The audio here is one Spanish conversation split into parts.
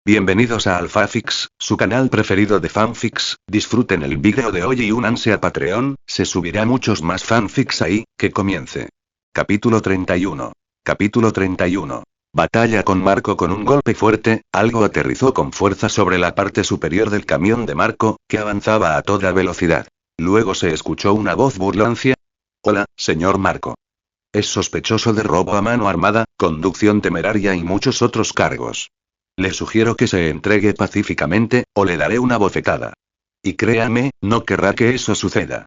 Bienvenidos a Alphafix, su canal preferido de fanfics. Disfruten el vídeo de hoy y únanse a Patreon, se subirá muchos más fanfics ahí. Que comience. Capítulo 31. Capítulo 31. Batalla con Marco. Con un golpe fuerte, algo aterrizó con fuerza sobre la parte superior del camión de Marco, que avanzaba a toda velocidad. Luego se escuchó una voz burlancia. Hola, señor Marco. Es sospechoso de robo a mano armada, conducción temeraria y muchos otros cargos. Le sugiero que se entregue pacíficamente, o le daré una bofetada. Y créame, no querrá que eso suceda.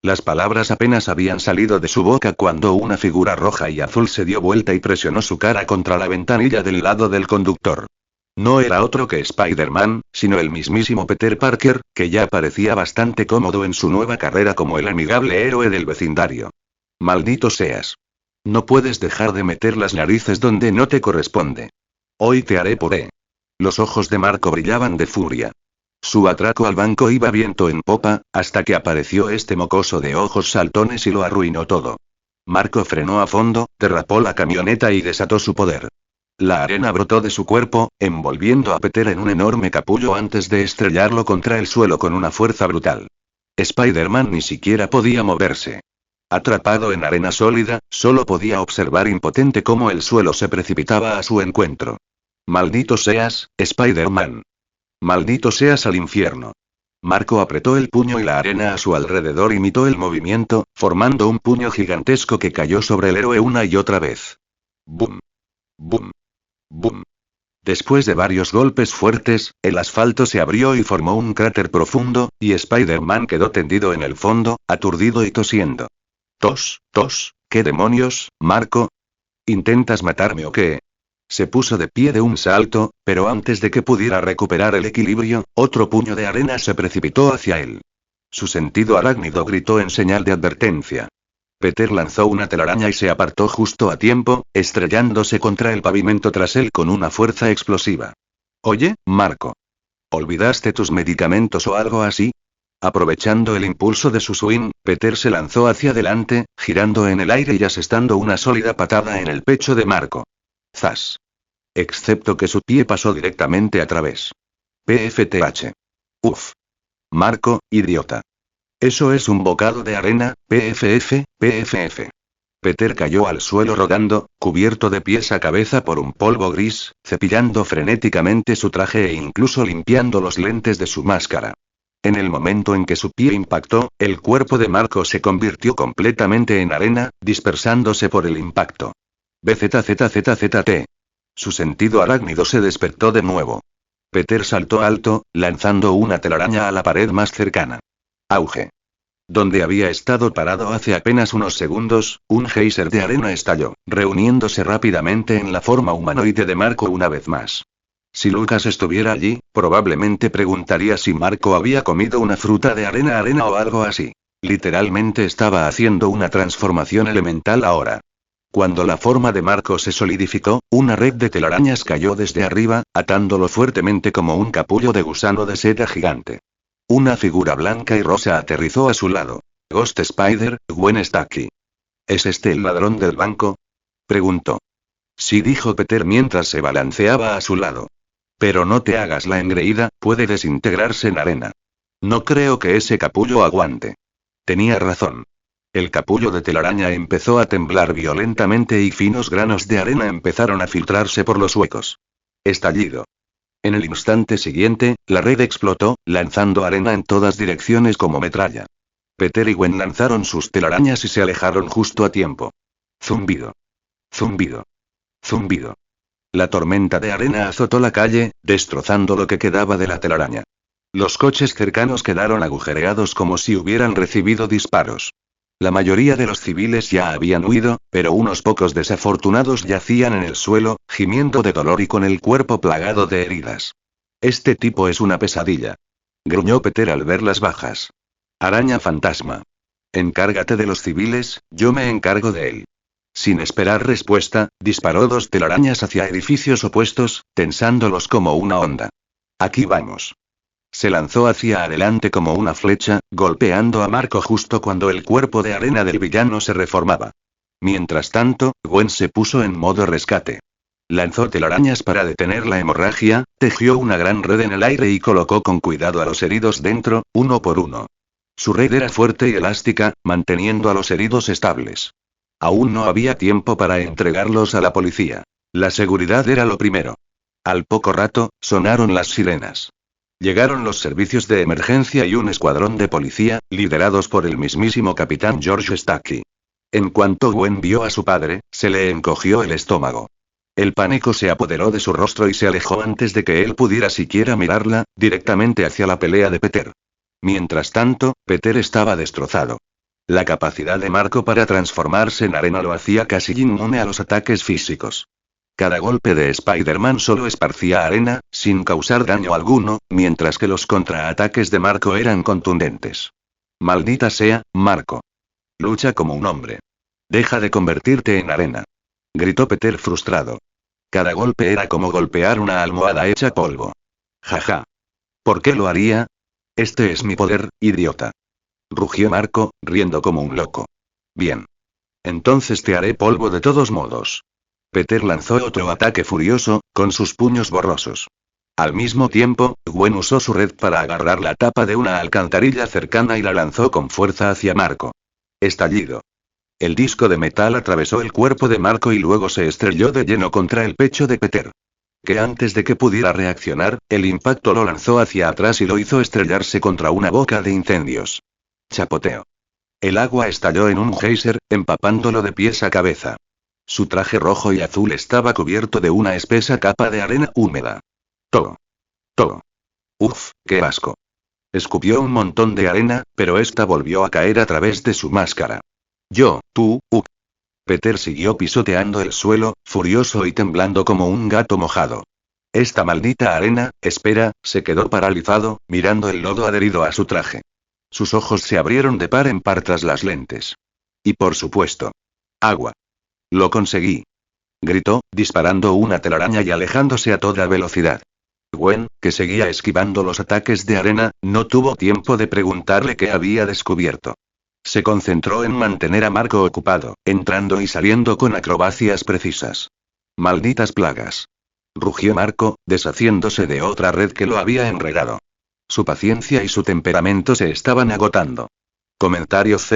Las palabras apenas habían salido de su boca cuando una figura roja y azul se dio vuelta y presionó su cara contra la ventanilla del lado del conductor. No era otro que Spider-Man, sino el mismísimo Peter Parker, que ya parecía bastante cómodo en su nueva carrera como el amigable héroe del vecindario. Maldito seas. No puedes dejar de meter las narices donde no te corresponde. Hoy te haré puré. Los ojos de Marco brillaban de furia. Su atraco al banco iba viento en popa, hasta que apareció este mocoso de ojos saltones y lo arruinó todo. Marco frenó a fondo, derrapó la camioneta y desató su poder. La arena brotó de su cuerpo, envolviendo a Peter en un enorme capullo antes de estrellarlo contra el suelo con una fuerza brutal. Spider-Man ni siquiera podía moverse. Atrapado en arena sólida, solo podía observar impotente cómo el suelo se precipitaba a su encuentro. Maldito seas, Spider-Man. Maldito seas al infierno. Marco apretó el puño y la arena a su alrededor imitó el movimiento, formando un puño gigantesco que cayó sobre el héroe una y otra vez. ¡Bum! ¡Bum! ¡Bum! Después de varios golpes fuertes, el asfalto se abrió y formó un cráter profundo, y Spider-Man quedó tendido en el fondo, aturdido y tosiendo. Tos, ¿qué demonios, Marco? ¿Intentas matarme o qué? Se puso de pie de un salto, pero antes de que pudiera recuperar el equilibrio, otro puño de arena se precipitó hacia él. Su sentido arácnido gritó en señal de advertencia. Peter lanzó una telaraña y se apartó justo a tiempo, estrellándose contra el pavimento tras él con una fuerza explosiva. Oye, Marco. ¿Olvidaste tus medicamentos o algo así? Aprovechando el impulso de su swing, Peter se lanzó hacia adelante, girando en el aire y asestando una sólida patada en el pecho de Marco. ¡Zas! Excepto que su pie pasó directamente a través. PFTH. Uf. Marco, idiota. Eso es un bocado de arena, PFF. Peter cayó al suelo rodando, cubierto de pies a cabeza por un polvo gris, cepillando frenéticamente su traje e incluso limpiando los lentes de su máscara. En el momento en que su pie impactó, el cuerpo de Marco se convirtió completamente en arena, dispersándose por el impacto. BZZZZT. Su sentido arácnido se despertó de nuevo. Peter saltó alto, lanzando una telaraña a la pared más cercana. Auge. Donde había estado parado hace apenas unos segundos, un geyser de arena estalló, reuniéndose rápidamente en la forma humanoide de Marco una vez más. Si Lucas estuviera allí, probablemente preguntaría si Marco había comido una fruta de arena o algo así. Literalmente estaba haciendo una transformación elemental ahora. Cuando la forma de Marco se solidificó, una red de telarañas cayó desde arriba, atándolo fuertemente como un capullo de gusano de seda gigante. Una figura blanca y rosa aterrizó a su lado. Ghost Spider, Gwen está aquí. ¿Es este el ladrón del banco? Preguntó. Sí, dijo Peter mientras se balanceaba a su lado. Pero no te hagas la engreída, puede desintegrarse en arena. No creo que ese capullo aguante. Tenía razón. El capullo de telaraña empezó a temblar violentamente y finos granos de arena empezaron a filtrarse por los huecos. Estallido. En el instante siguiente, la red explotó, lanzando arena en todas direcciones como metralla. Peter y Gwen lanzaron sus telarañas y se alejaron justo a tiempo. Zumbido. Zumbido. Zumbido. La tormenta de arena azotó la calle, destrozando lo que quedaba de la telaraña. Los coches cercanos quedaron agujereados como si hubieran recibido disparos. La mayoría de los civiles ya habían huido, pero unos pocos desafortunados yacían en el suelo, gimiendo de dolor y con el cuerpo plagado de heridas. Este tipo es una pesadilla. Gruñó Peter al ver las bajas. Araña fantasma. Encárgate de los civiles, yo me encargo de él. Sin esperar respuesta, disparó dos telarañas hacia edificios opuestos, tensándolos como una onda. Aquí vamos. Se lanzó hacia adelante como una flecha, golpeando a Marco justo cuando el cuerpo de arena del villano se reformaba. Mientras tanto, Gwen se puso en modo rescate. Lanzó telarañas para detener la hemorragia, tejió una gran red en el aire y colocó con cuidado a los heridos dentro, uno por uno. Su red era fuerte y elástica, manteniendo a los heridos estables. Aún no había tiempo para entregarlos a la policía. La seguridad era lo primero. Al poco rato, sonaron las sirenas. Llegaron los servicios de emergencia y un escuadrón de policía, liderados por el mismísimo capitán George Stacky. En cuanto Gwen vio a su padre, se le encogió el estómago. El pánico se apoderó de su rostro y se alejó antes de que él pudiera siquiera mirarla, directamente hacia la pelea de Peter. Mientras tanto, Peter estaba destrozado. La capacidad de Marco para transformarse en arena lo hacía casi inmune a los ataques físicos. Cada golpe de Spider-Man solo esparcía arena, sin causar daño alguno, mientras que los contraataques de Marco eran contundentes. Maldita sea, Marco. Lucha como un hombre. Deja de convertirte en arena. Gritó Peter frustrado. Cada golpe era como golpear una almohada hecha polvo. Jaja. ¿Por qué lo haría? Este es mi poder, idiota. Rugió Marco, riendo como un loco. Bien. Entonces te haré polvo de todos modos. Peter lanzó otro ataque furioso, con sus puños borrosos. Al mismo tiempo, Gwen usó su red para agarrar la tapa de una alcantarilla cercana y la lanzó con fuerza hacia Marco. Estallido. El disco de metal atravesó el cuerpo de Marco y luego se estrelló de lleno contra el pecho de Peter. Que antes de que pudiera reaccionar, el impacto lo lanzó hacia atrás y lo hizo estrellarse contra una boca de incendios. Chapoteo. El agua estalló en un geyser, empapándolo de pies a cabeza. Su traje rojo y azul estaba cubierto de una espesa capa de arena húmeda. Todo. Uf, qué asco. Escupió un montón de arena, pero esta volvió a caer a través de su máscara. Peter siguió pisoteando el suelo, furioso y temblando como un gato mojado. Esta maldita arena, espera, se quedó paralizado, mirando el lodo adherido a su traje. Sus ojos se abrieron de par en par tras las lentes. Y por supuesto. Agua. Lo conseguí. Gritó, disparando una telaraña y alejándose a toda velocidad. Gwen, que seguía esquivando los ataques de arena, no tuvo tiempo de preguntarle qué había descubierto. Se concentró en mantener a Marco ocupado, entrando y saliendo con acrobacias precisas. Malditas plagas. Rugió Marco, deshaciéndose de otra red que lo había enredado. Su paciencia y su temperamento se estaban agotando. Comentarios.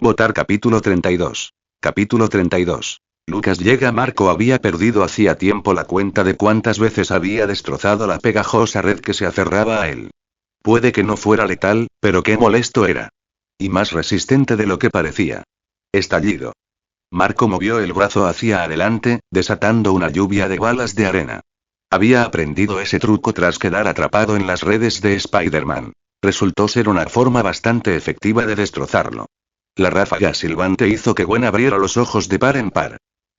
Votar capítulo 32. Capítulo 32. Lucas llega. Marco había perdido hacía tiempo la cuenta de cuántas veces había destrozado la pegajosa red que se aferraba a él. Puede que no fuera letal, pero qué molesto era. Y más resistente de lo que parecía. Estallido. Marco movió el brazo hacia adelante, desatando una lluvia de balas de arena. Había aprendido ese truco tras quedar atrapado en las redes de Spider-Man. Resultó ser una forma bastante efectiva de destrozarlo. La ráfaga silbante hizo que Gwen abriera los ojos de par en par.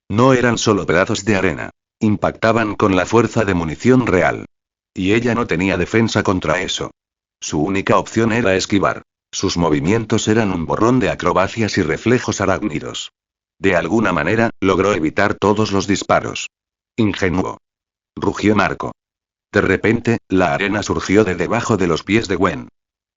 No eran solo pedazos de arena. Impactaban con la fuerza de munición real. Y ella no tenía defensa contra eso. Su única opción era esquivar. Sus movimientos eran un borrón de acrobacias y reflejos arácnidos. De alguna manera, logró evitar todos los disparos. Ingenuo. Rugió Marco. De repente, la arena surgió de debajo de los pies de Gwen.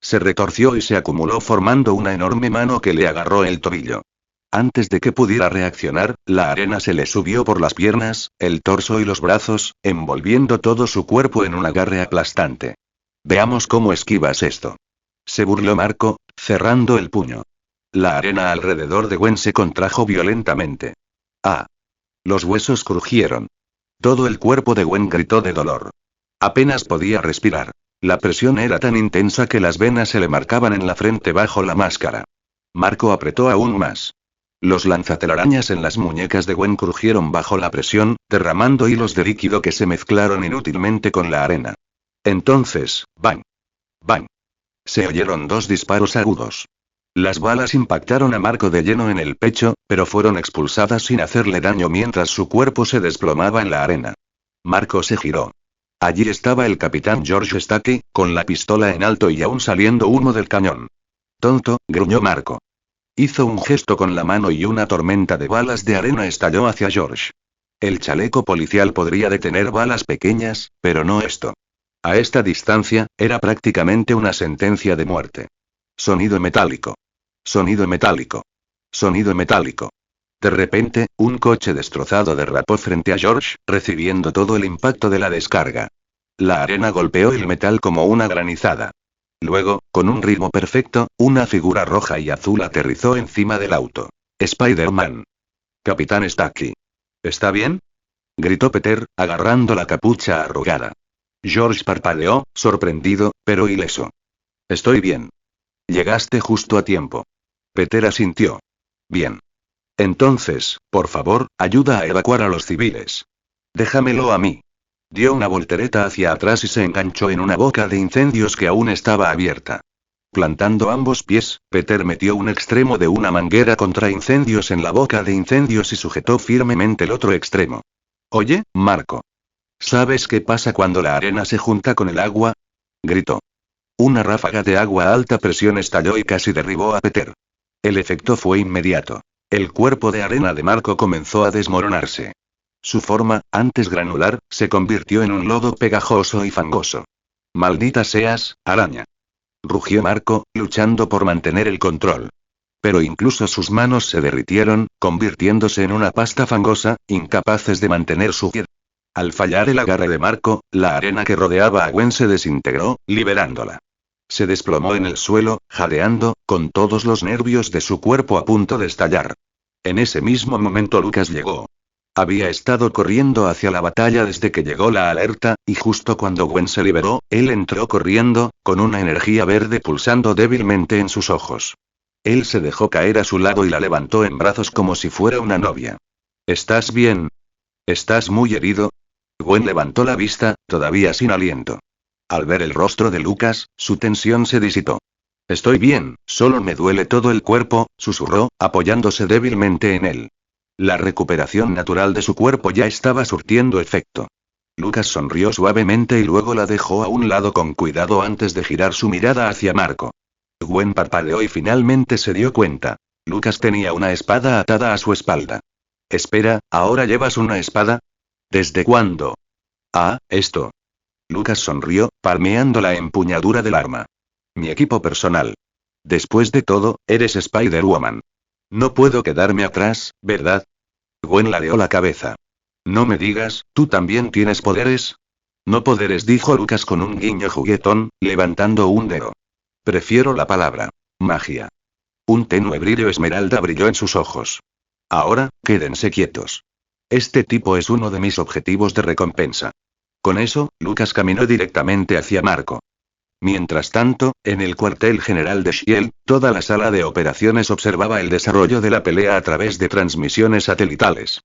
Se retorció y se acumuló formando una enorme mano que le agarró el tobillo. Antes de que pudiera reaccionar, la arena se le subió por las piernas, el torso y los brazos, envolviendo todo su cuerpo en un agarre aplastante. Veamos cómo esquivas esto. Se burló Marco, cerrando el puño. La arena alrededor de Gwen se contrajo violentamente. ¡Ah! Los huesos crujieron. Todo el cuerpo de Gwen gritó de dolor. Apenas podía respirar. La presión era tan intensa que las venas se le marcaban en la frente bajo la máscara. Marco apretó aún más. Los lanzatelarañas en las muñecas de Gwen crujieron bajo la presión, derramando hilos de líquido que se mezclaron inútilmente con la arena. Entonces, ¡bang! ¡Bang! Se oyeron dos disparos agudos. Las balas impactaron a Marco de lleno en el pecho, pero fueron expulsadas sin hacerle daño mientras su cuerpo se desplomaba en la arena. Marco se giró. Allí estaba el capitán George Stacky, con la pistola en alto y aún saliendo humo del cañón. Tonto, gruñó Marco. Hizo un gesto con la mano y una tormenta de balas de arena estalló hacia George. El chaleco policial podría detener balas pequeñas, pero no esto. A esta distancia, era prácticamente una sentencia de muerte. Sonido metálico. Sonido metálico. Sonido metálico. De repente, un coche destrozado derrapó frente a George, recibiendo todo el impacto de la descarga. La arena golpeó el metal como una granizada. Luego, con un ritmo perfecto, una figura roja y azul aterrizó encima del auto. Spider-Man. Capitán está aquí. ¿Está bien? Gritó Peter, agarrando la capucha arrugada. George parpadeó, sorprendido, pero ileso. Estoy bien. Llegaste justo a tiempo. Peter asintió. Bien. Entonces, por favor, ayuda a evacuar a los civiles. Déjamelo a mí. Dio una voltereta hacia atrás y se enganchó en una boca de incendios que aún estaba abierta. Plantando ambos pies, Peter metió un extremo de una manguera contra incendios en la boca de incendios y sujetó firmemente el otro extremo. Oye, Marco. ¿Sabes qué pasa cuando la arena se junta con el agua? Gritó. Una ráfaga de agua a alta presión estalló y casi derribó a Peter. El efecto fue inmediato. El cuerpo de arena de Marco comenzó a desmoronarse. Su forma, antes granular, se convirtió en un lodo pegajoso y fangoso. Maldita seas, araña. Rugió Marco, luchando por mantener el control. Pero incluso sus manos se derritieron, convirtiéndose en una pasta fangosa, incapaces de mantener su pie. Al fallar el agarre de Marco, la arena que rodeaba a Gwen se desintegró, liberándola. Se desplomó en el suelo, jadeando, con todos los nervios de su cuerpo a punto de estallar. En ese mismo momento Lucas llegó. Había estado corriendo hacia la batalla desde que llegó la alerta, y justo cuando Gwen se liberó, él entró corriendo, con una energía verde pulsando débilmente en sus ojos. Él se dejó caer a su lado y la levantó en brazos como si fuera una novia. ¿Estás bien? ¿Estás muy herido? Gwen levantó la vista, todavía sin aliento. Al ver el rostro de Lucas, su tensión se disipó. Estoy bien, solo me duele todo el cuerpo, susurró, apoyándose débilmente en él. La recuperación natural de su cuerpo ya estaba surtiendo efecto. Lucas sonrió suavemente y luego la dejó a un lado con cuidado antes de girar su mirada hacia Marco. Gwen parpadeó y finalmente se dio cuenta. Lucas tenía una espada atada a su espalda. Espera, ¿ahora llevas una espada? ¿Desde cuándo? Ah, esto. Lucas sonrió, palmeando la empuñadura del arma. Mi equipo personal. Después de todo, eres Spider-Woman. No puedo quedarme atrás, ¿verdad? Gwen ladeó la cabeza. No me digas, ¿tú también tienes poderes? No poderes, dijo Lucas con un guiño juguetón, levantando un dedo. Prefiero la palabra magia. Un tenue brillo esmeralda brilló en sus ojos. Ahora, quédense quietos. Este tipo es uno de mis objetivos de recompensa. Con eso, Lucas caminó directamente hacia Marco. Mientras tanto, en el cuartel general de S.H.I.E.L.D., toda la sala de operaciones observaba el desarrollo de la pelea a través de transmisiones satelitales.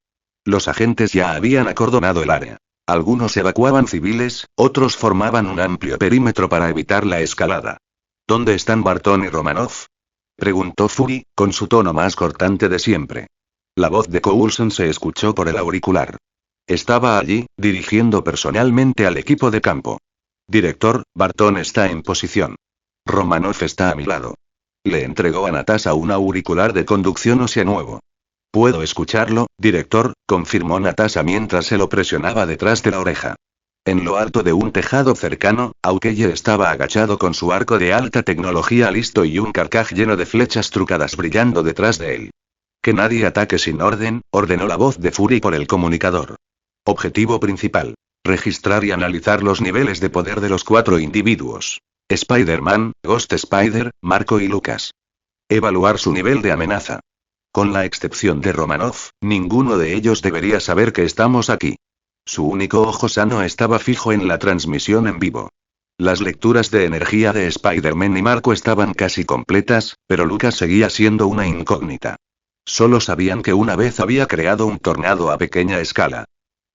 Los agentes ya habían acordonado el área. Algunos evacuaban civiles, otros formaban un amplio perímetro para evitar la escalada. ¿Dónde están Barton y Romanoff? Preguntó Fury, con su tono más cortante de siempre. La voz de Coulson se escuchó por el auricular. Estaba allí, dirigiendo personalmente al equipo de campo. Director, Barton está en posición. Romanoff está a mi lado. Le entregó a Natasha un auricular de conducción ósea nuevo. Puedo escucharlo, director, confirmó Natasha mientras se lo presionaba detrás de la oreja. En lo alto de un tejado cercano, Aukeye estaba agachado con su arco de alta tecnología listo y un carcaj lleno de flechas trucadas brillando detrás de él. Que nadie ataque sin orden, ordenó la voz de Fury por el comunicador. Objetivo principal. Registrar y analizar los niveles de poder de los 4 individuos. Spider-Man, Ghost Spider, Marco y Lucas. Evaluar su nivel de amenaza. Con la excepción de Romanoff, ninguno de ellos debería saber que estamos aquí. Su único ojo sano estaba fijo en la transmisión en vivo. Las lecturas de energía de Spider-Man y Marco estaban casi completas, pero Lucas seguía siendo una incógnita. Solo sabían que una vez había creado un tornado a pequeña escala.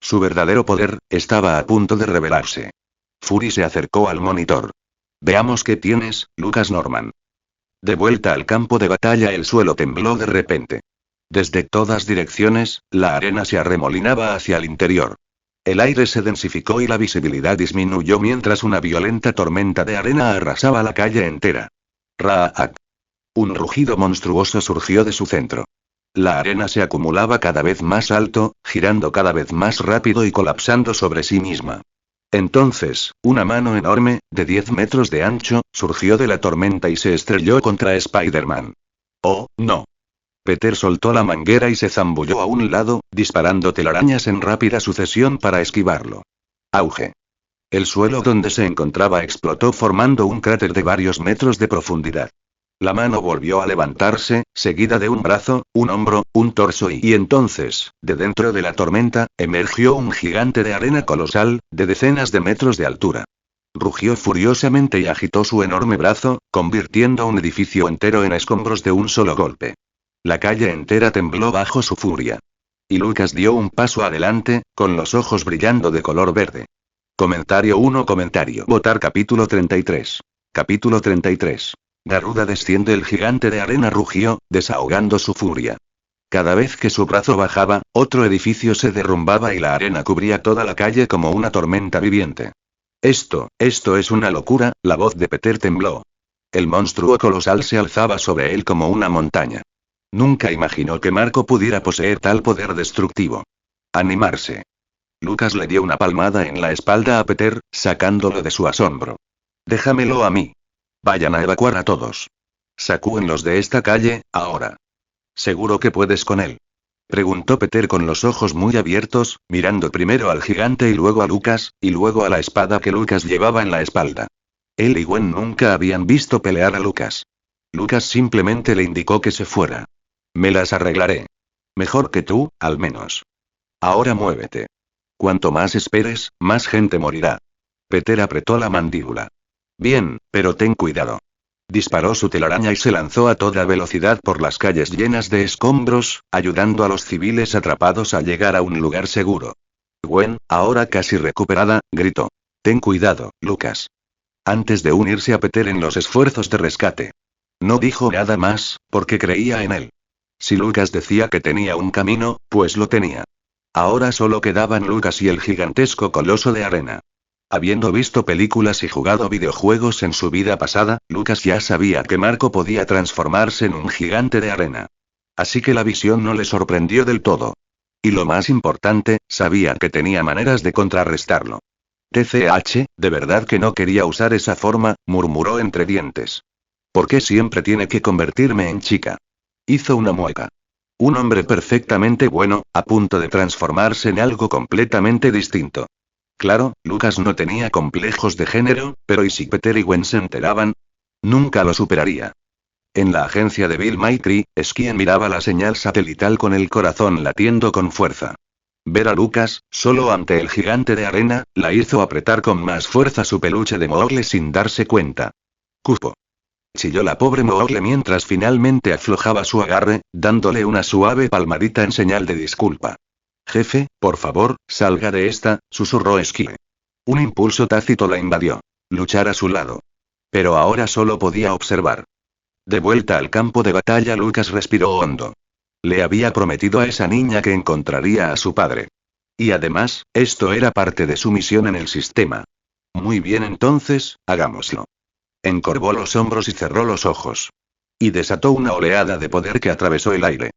Su verdadero poder estaba a punto de revelarse. Fury se acercó al monitor. Veamos qué tienes, Lucas Norman. De vuelta al campo de batalla, el suelo tembló de repente. Desde todas direcciones, la arena se arremolinaba hacia el interior. El aire se densificó y la visibilidad disminuyó mientras una violenta tormenta de arena arrasaba la calle entera. ¡Raak! Un rugido monstruoso surgió de su centro. La arena se acumulaba cada vez más alto, girando cada vez más rápido y colapsando sobre sí misma. Entonces, una mano enorme, de 10 metros de ancho, surgió de la tormenta y se estrelló contra Spider-Man. ¡Oh, no! Peter soltó la manguera y se zambulló a un lado, disparando telarañas en rápida sucesión para esquivarlo. Auge. El suelo donde se encontraba explotó formando un cráter de varios metros de profundidad. La mano volvió a levantarse, seguida de un brazo, un hombro, un torso y entonces, de dentro de la tormenta, emergió un gigante de arena colosal, de decenas de metros de altura. Rugió furiosamente y agitó su enorme brazo, convirtiendo un edificio entero en escombros de un solo golpe. La calle entera tembló bajo su furia. Y Lucas dio un paso adelante, con los ojos brillando de color verde. Comentario 1. Votar capítulo 33. Capítulo 33. Garuda desciende. El gigante de arena rugió, desahogando su furia. Cada vez que su brazo bajaba, otro edificio se derrumbaba y la arena cubría toda la calle como una tormenta viviente. Esto es una locura, la voz de Peter tembló. El monstruo colosal se alzaba sobre él como una montaña. Nunca imaginó que Marco pudiera poseer tal poder destructivo. Animarse. Lucas le dio una palmada en la espalda a Peter, sacándolo de su asombro. Déjamelo a mí. Vayan a evacuar a todos. Sacúenlos de esta calle, ahora. ¿Seguro que puedes con él? Preguntó Peter con los ojos muy abiertos, mirando primero al gigante y luego a Lucas, y luego a la espada que Lucas llevaba en la espalda. Él y Gwen nunca habían visto pelear a Lucas. Lucas simplemente le indicó que se fuera. Me las arreglaré. Mejor que tú, al menos. Ahora muévete. Cuanto más esperes, más gente morirá. Peter apretó la mandíbula. Bien, pero ten cuidado. Disparó su telaraña y se lanzó a toda velocidad por las calles llenas de escombros, ayudando a los civiles atrapados a llegar a un lugar seguro. Gwen, ahora casi recuperada, gritó. Ten cuidado, Lucas. Antes de unirse a Peter en los esfuerzos de rescate. No dijo nada más, porque creía en él. Si Lucas decía que tenía un camino, pues lo tenía. Ahora solo quedaban Lucas y el gigantesco coloso de arena. Habiendo visto películas y jugado videojuegos en su vida pasada, Lucas ya sabía que Marco podía transformarse en un gigante de arena. Así que la visión no le sorprendió del todo. Y lo más importante, sabía que tenía maneras de contrarrestarlo. TCH, de verdad que no quería usar esa forma, murmuró entre dientes. ¿Por qué siempre tiene que convertirme en chica? Hizo una mueca. Un hombre perfectamente bueno, a punto de transformarse en algo completamente distinto. Claro, Lucas no tenía complejos de género, pero ¿y si Peter y Gwen se enteraban? Nunca lo superaría. En la agencia de Bill Maitri, Skien miraba la señal satelital con el corazón latiendo con fuerza. Ver a Lucas, solo ante el gigante de arena, la hizo apretar con más fuerza su peluche de Mowgli sin darse cuenta. Cupo. Chilló la pobre Mowgli mientras finalmente aflojaba su agarre, dándole una suave palmadita en señal de disculpa. Jefe, por favor, salga de esta, susurró Skien. Un impulso tácito la invadió. Luchar a su lado. Pero ahora solo podía observar. De vuelta al campo de batalla, Lucas respiró hondo. Le había prometido a esa niña que encontraría a su padre. Y además, esto era parte de su misión en el sistema. Muy bien, entonces, hagámoslo. Encorvó los hombros y cerró los ojos. Y desató una oleada de poder que atravesó el aire.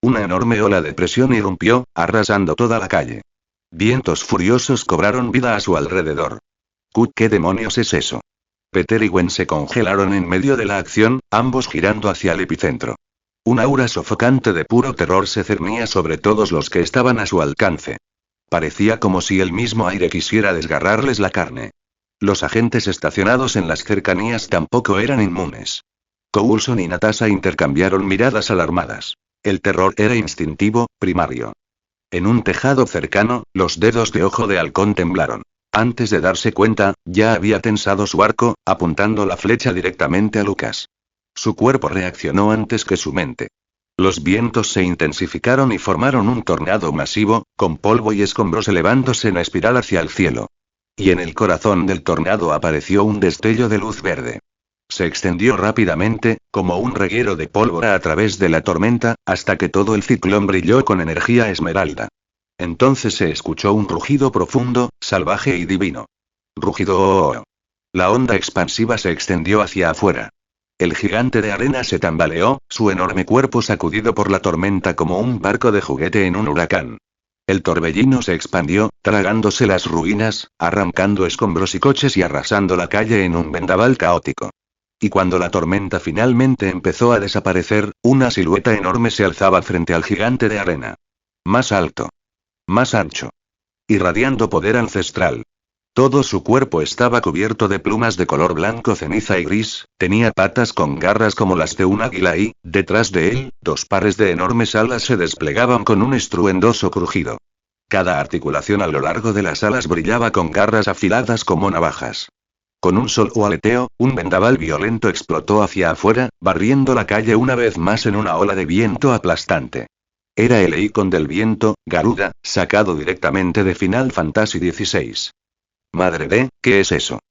Una enorme ola de presión irrumpió, arrasando toda la calle. Vientos furiosos cobraron vida a su alrededor. ¿Qué demonios es eso? Peter y Gwen se congelaron en medio de la acción, ambos girando hacia el epicentro. Un aura sofocante de puro terror se cernía sobre todos los que estaban a su alcance. Parecía como si el mismo aire quisiera desgarrarles la carne. Los agentes estacionados en las cercanías tampoco eran inmunes. Coulson y Natasha intercambiaron miradas alarmadas. El terror era instintivo, primario. En un tejado cercano, los dedos de Ojo de Halcón temblaron. Antes de darse cuenta, ya había tensado su arco, apuntando la flecha directamente a Lucas. Su cuerpo reaccionó antes que su mente. Los vientos se intensificaron y formaron un tornado masivo, con polvo y escombros elevándose en espiral hacia el cielo. Y en el corazón del tornado apareció un destello de luz verde. Se extendió rápidamente, como un reguero de pólvora a través de la tormenta, hasta que todo el ciclón brilló con energía esmeralda. Entonces se escuchó un rugido profundo, salvaje y divino. Rugido. La onda expansiva se extendió hacia afuera. El gigante de arena se tambaleó, su enorme cuerpo sacudido por la tormenta como un barco de juguete en un huracán. El torbellino se expandió, tragándose las ruinas, arrancando escombros y coches y arrasando la calle en un vendaval caótico. Y cuando la tormenta finalmente empezó a desaparecer, una silueta enorme se alzaba frente al gigante de arena. Más alto. Más ancho. Irradiando poder ancestral. Todo su cuerpo estaba cubierto de plumas de color blanco ceniza y gris, tenía patas con garras como las de un águila y, detrás de él, dos pares de enormes alas se desplegaban con un estruendoso crujido. Cada articulación a lo largo de las alas brillaba con garras afiladas como navajas. Con un solo aleteo, un vendaval violento explotó hacia afuera, barriendo la calle una vez más en una ola de viento aplastante. Era el Eikon del viento, Garuda, sacado directamente de Final Fantasy XVI. Madre de, ¿qué es eso?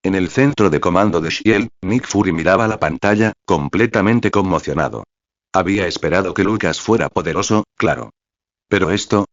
En el centro de comando de Shield, Nick Fury miraba la pantalla, completamente conmocionado. Había esperado que Lucas fuera poderoso, claro. Pero esto...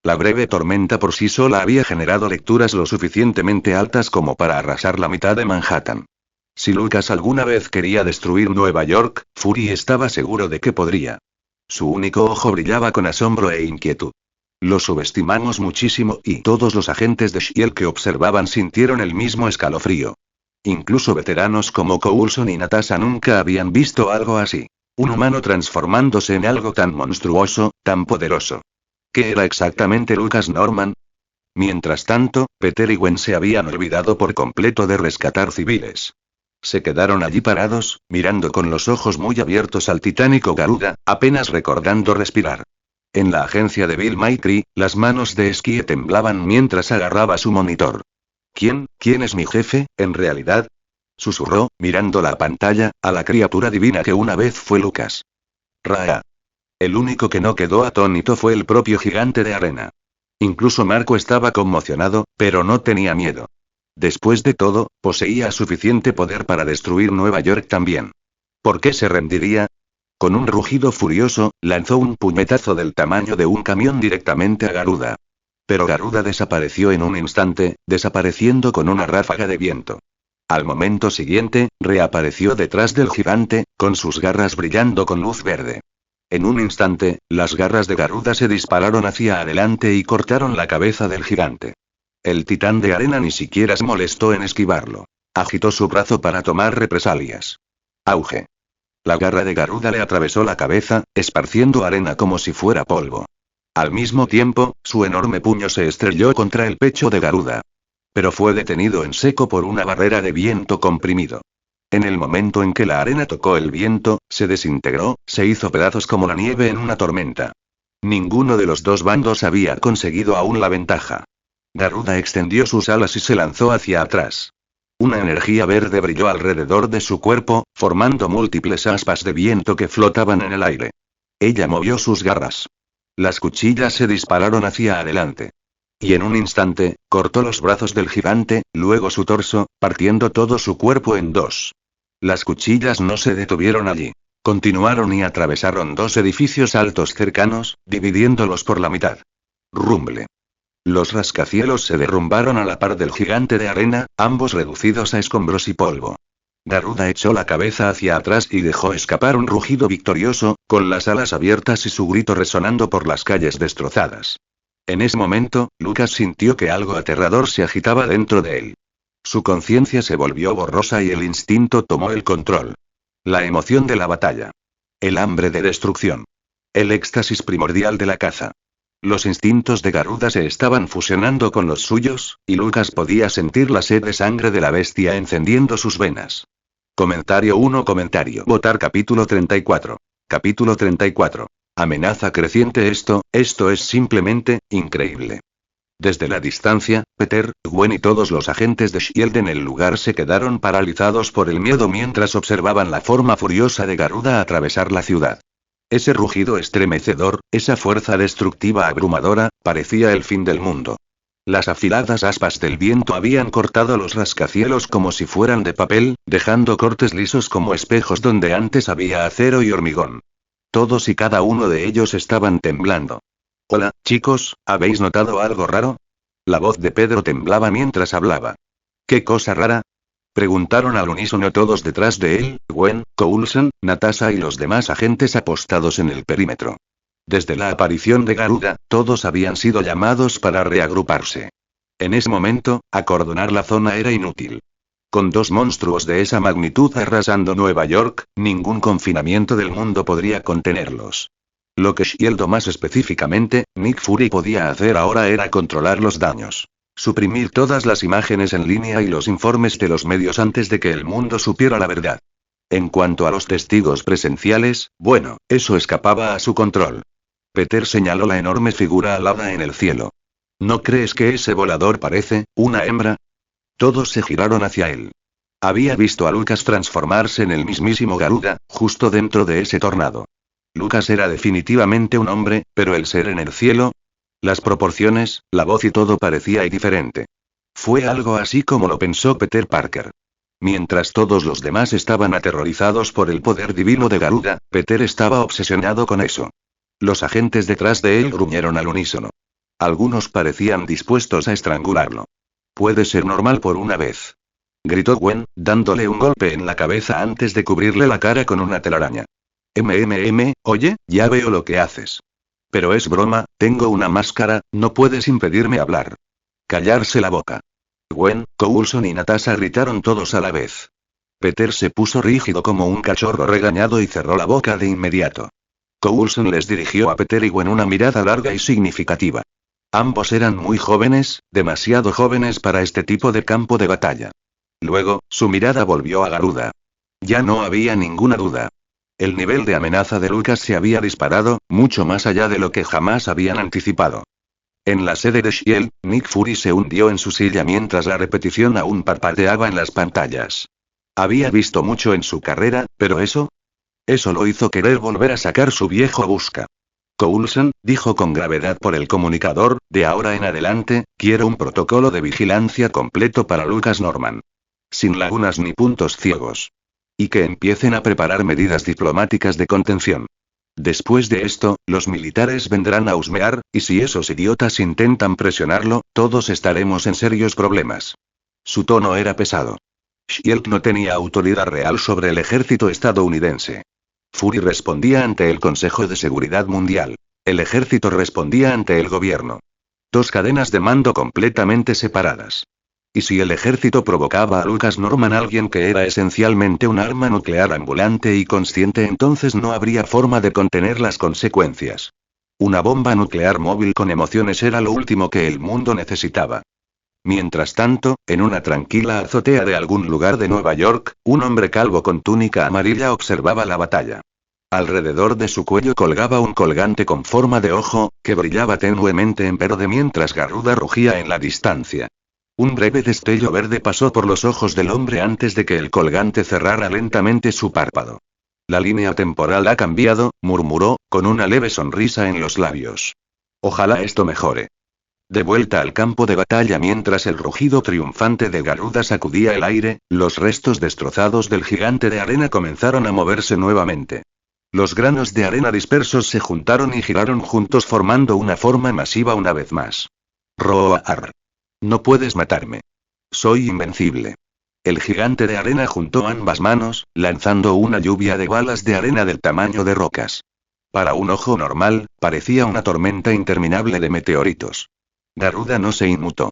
La breve tormenta por sí sola había generado lecturas lo suficientemente altas como para arrasar la mitad de Manhattan. Si Lucas alguna vez quería destruir Nueva York, Fury estaba seguro de que podría. Su único ojo brillaba con asombro e inquietud. Lo subestimamos muchísimo y todos los agentes de Shield que observaban sintieron el mismo escalofrío. Incluso veteranos como Coulson y Natasha nunca habían visto algo así. Un humano transformándose en algo tan monstruoso, tan poderoso. ¿Qué era exactamente Lucas Norman? Mientras tanto, Peter y Gwen se habían olvidado por completo de rescatar civiles. Se quedaron allí parados, mirando con los ojos muy abiertos al titánico Garuda, apenas recordando respirar. En la agencia de Bill Micree, las manos de Skie temblaban mientras agarraba su monitor. ¿Quién es mi jefe, en realidad? Susurró, mirando la pantalla, a la criatura divina que una vez fue Lucas. Raa. El único que no quedó atónito fue el propio gigante de arena. Incluso Marco estaba conmocionado, pero no tenía miedo. Después de todo, poseía suficiente poder para destruir Nueva York también. ¿Por qué se rendiría? Con un rugido furioso, lanzó un puñetazo del tamaño de un camión directamente a Garuda. Pero Garuda desapareció en un instante, desapareciendo con una ráfaga de viento. Al momento siguiente, reapareció detrás del gigante, con sus garras brillando con luz verde. En un instante, las garras de Garuda se dispararon hacia adelante y cortaron la cabeza del gigante. El titán de arena ni siquiera se molestó en esquivarlo. Agitó su brazo para tomar represalias. Auge. La garra de Garuda le atravesó la cabeza, esparciendo arena como si fuera polvo. Al mismo tiempo, su enorme puño se estrelló contra el pecho de Garuda. Pero fue detenido en seco por una barrera de viento comprimido. En el momento en que la arena tocó el viento, se desintegró, se hizo pedazos como la nieve en una tormenta. Ninguno de los dos bandos había conseguido aún la ventaja. Garuda extendió sus alas y se lanzó hacia atrás. Una energía verde brilló alrededor de su cuerpo, formando múltiples aspas de viento que flotaban en el aire. Ella movió sus garras. Las cuchillas se dispararon hacia adelante. Y en un instante, cortó los brazos del gigante, luego su torso, partiendo todo su cuerpo en dos. Las cuchillas no se detuvieron allí. Continuaron y atravesaron dos edificios altos cercanos, dividiéndolos por la mitad. Rumble. Los rascacielos se derrumbaron a la par del gigante de arena, ambos reducidos a escombros y polvo. Garuda echó la cabeza hacia atrás y dejó escapar un rugido victorioso, con las alas abiertas y su grito resonando por las calles destrozadas. En ese momento, Lucas sintió que algo aterrador se agitaba dentro de él. Su conciencia se volvió borrosa y el instinto tomó el control. La emoción de la batalla. El hambre de destrucción. El éxtasis primordial de la caza. Los instintos de Garuda se estaban fusionando con los suyos, y Lucas podía sentir la sed de sangre de la bestia encendiendo sus venas. Comentario 1. Votar capítulo 34. Capítulo 34. Amenaza creciente. Esto es simplemente, increíble. Desde la distancia, Peter, Gwen y todos los agentes de Shield en el lugar se quedaron paralizados por el miedo mientras observaban la forma furiosa de Garuda atravesar la ciudad. Ese rugido estremecedor, esa fuerza destructiva abrumadora, parecía el fin del mundo. Las afiladas aspas del viento habían cortado los rascacielos como si fueran de papel, dejando cortes lisos como espejos donde antes había acero y hormigón. Todos y cada uno de ellos estaban temblando. Hola, chicos, ¿habéis notado algo raro? La voz de Pedro temblaba mientras hablaba. ¿Qué cosa rara? Preguntaron al unísono todos detrás de él, Gwen, Coulson, Natasha y los demás agentes apostados en el perímetro. Desde la aparición de Garuda, todos habían sido llamados para reagruparse. En ese momento, acordonar la zona era inútil. Con dos monstruos de esa magnitud arrasando Nueva York, ningún confinamiento del mundo podría contenerlos. Lo que Shield o más específicamente, Nick Fury podía hacer ahora era controlar los daños. Suprimir todas las imágenes en línea y los informes de los medios antes de que el mundo supiera la verdad. En cuanto a los testigos presenciales, bueno, eso escapaba a su control. Peter señaló la enorme figura alada en el cielo. ¿No crees que ese volador parece una hembra? Todos se giraron hacia él. Había visto a Lucas transformarse en el mismísimo Garuda, justo dentro de ese tornado. Lucas era definitivamente un hombre, pero el ser en el cielo. Las proporciones, la voz y todo parecía diferente. Fue algo así como lo pensó Peter Parker. Mientras todos los demás estaban aterrorizados por el poder divino de Garuda, Peter estaba obsesionado con eso. Los agentes detrás de él gruñeron al unísono. Algunos parecían dispuestos a estrangularlo. Puede ser normal por una vez. Gritó Gwen, dándole un golpe en la cabeza antes de cubrirle la cara con una telaraña. Oye, ya veo lo que haces. Pero es broma, tengo una máscara, no puedes impedirme hablar. Callarse la boca. Gwen, Coulson y Natasha gritaron todos a la vez. Peter se puso rígido como un cachorro regañado y cerró la boca de inmediato. Coulson les dirigió a Peter y Gwen una mirada larga y significativa. Ambos eran muy jóvenes, demasiado jóvenes para este tipo de campo de batalla. Luego, su mirada volvió a Garuda. Ya no había ninguna duda. El nivel de amenaza de Lucas se había disparado, mucho más allá de lo que jamás habían anticipado. En la sede de S.H.I.E.L.D., Nick Fury se hundió en su silla mientras la repetición aún parpadeaba en las pantallas. Había visto mucho en su carrera, pero eso lo hizo querer volver a sacar su viejo busca. Coulson, dijo con gravedad por el comunicador, de ahora en adelante, quiero un protocolo de vigilancia completo para Lucas Norman. Sin lagunas ni puntos ciegos. Y que empiecen a preparar medidas diplomáticas de contención. Después de esto, los militares vendrán a husmear, y si esos idiotas intentan presionarlo, todos estaremos en serios problemas. Su tono era pesado. S.H.I.E.L.D. no tenía autoridad real sobre el ejército estadounidense. Fury respondía ante el Consejo de Seguridad Mundial. El ejército respondía ante el gobierno. Dos cadenas de mando completamente separadas. ¿Y si el ejército provocaba a Lucas Norman, alguien que era esencialmente un arma nuclear ambulante y consciente, entonces no habría forma de contener las consecuencias? Una bomba nuclear móvil con emociones era lo último que el mundo necesitaba. Mientras tanto, en una tranquila azotea de algún lugar de Nueva York, un hombre calvo con túnica amarilla observaba la batalla. Alrededor de su cuello colgaba un colgante con forma de ojo, que brillaba tenuemente en verde mientras Garuda rugía en la distancia. Un breve destello verde pasó por los ojos del hombre antes de que el colgante cerrara lentamente su párpado. La línea temporal ha cambiado, murmuró, con una leve sonrisa en los labios. Ojalá esto mejore. De vuelta al campo de batalla mientras el rugido triunfante de Garuda sacudía el aire, los restos destrozados del gigante de arena comenzaron a moverse nuevamente. Los granos de arena dispersos se juntaron y giraron juntos formando una forma masiva una vez más. Roar. No puedes matarme. Soy invencible. El gigante de arena juntó ambas manos, lanzando una lluvia de balas de arena del tamaño de rocas. Para un ojo normal, parecía una tormenta interminable de meteoritos. Garuda no se inmutó.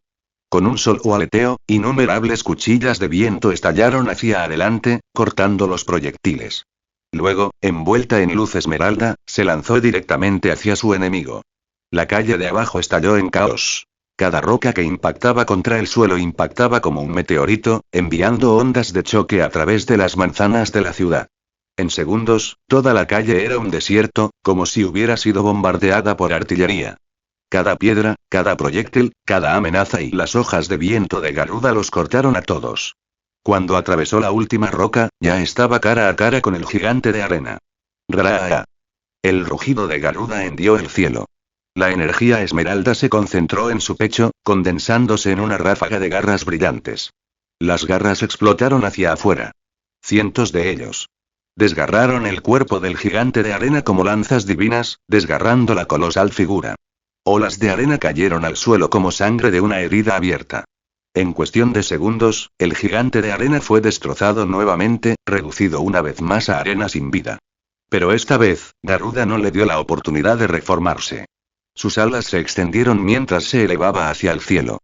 Con un solo aleteo, innumerables cuchillas de viento estallaron hacia adelante, cortando los proyectiles. Luego, envuelta en luz esmeralda, se lanzó directamente hacia su enemigo. La calle de abajo estalló en caos. Cada roca que impactaba contra el suelo impactaba como un meteorito, enviando ondas de choque a través de las manzanas de la ciudad. En segundos, toda la calle era un desierto, como si hubiera sido bombardeada por artillería. Cada piedra, cada proyectil, cada amenaza y las hojas de viento de Garuda los cortaron a todos. Cuando atravesó la última roca, ya estaba cara a cara con el gigante de arena. ¡Raa! El rugido de Garuda hendió el cielo. La energía esmeralda se concentró en su pecho, condensándose en una ráfaga de garras brillantes. Las garras explotaron hacia afuera. Cientos de ellos. Desgarraron el cuerpo del gigante de arena como lanzas divinas, desgarrando la colosal figura. Olas de arena cayeron al suelo como sangre de una herida abierta. En cuestión de segundos, el gigante de arena fue destrozado nuevamente, reducido una vez más a arena sin vida. Pero esta vez, Garuda no le dio la oportunidad de reformarse. Sus alas se extendieron mientras se elevaba hacia el cielo.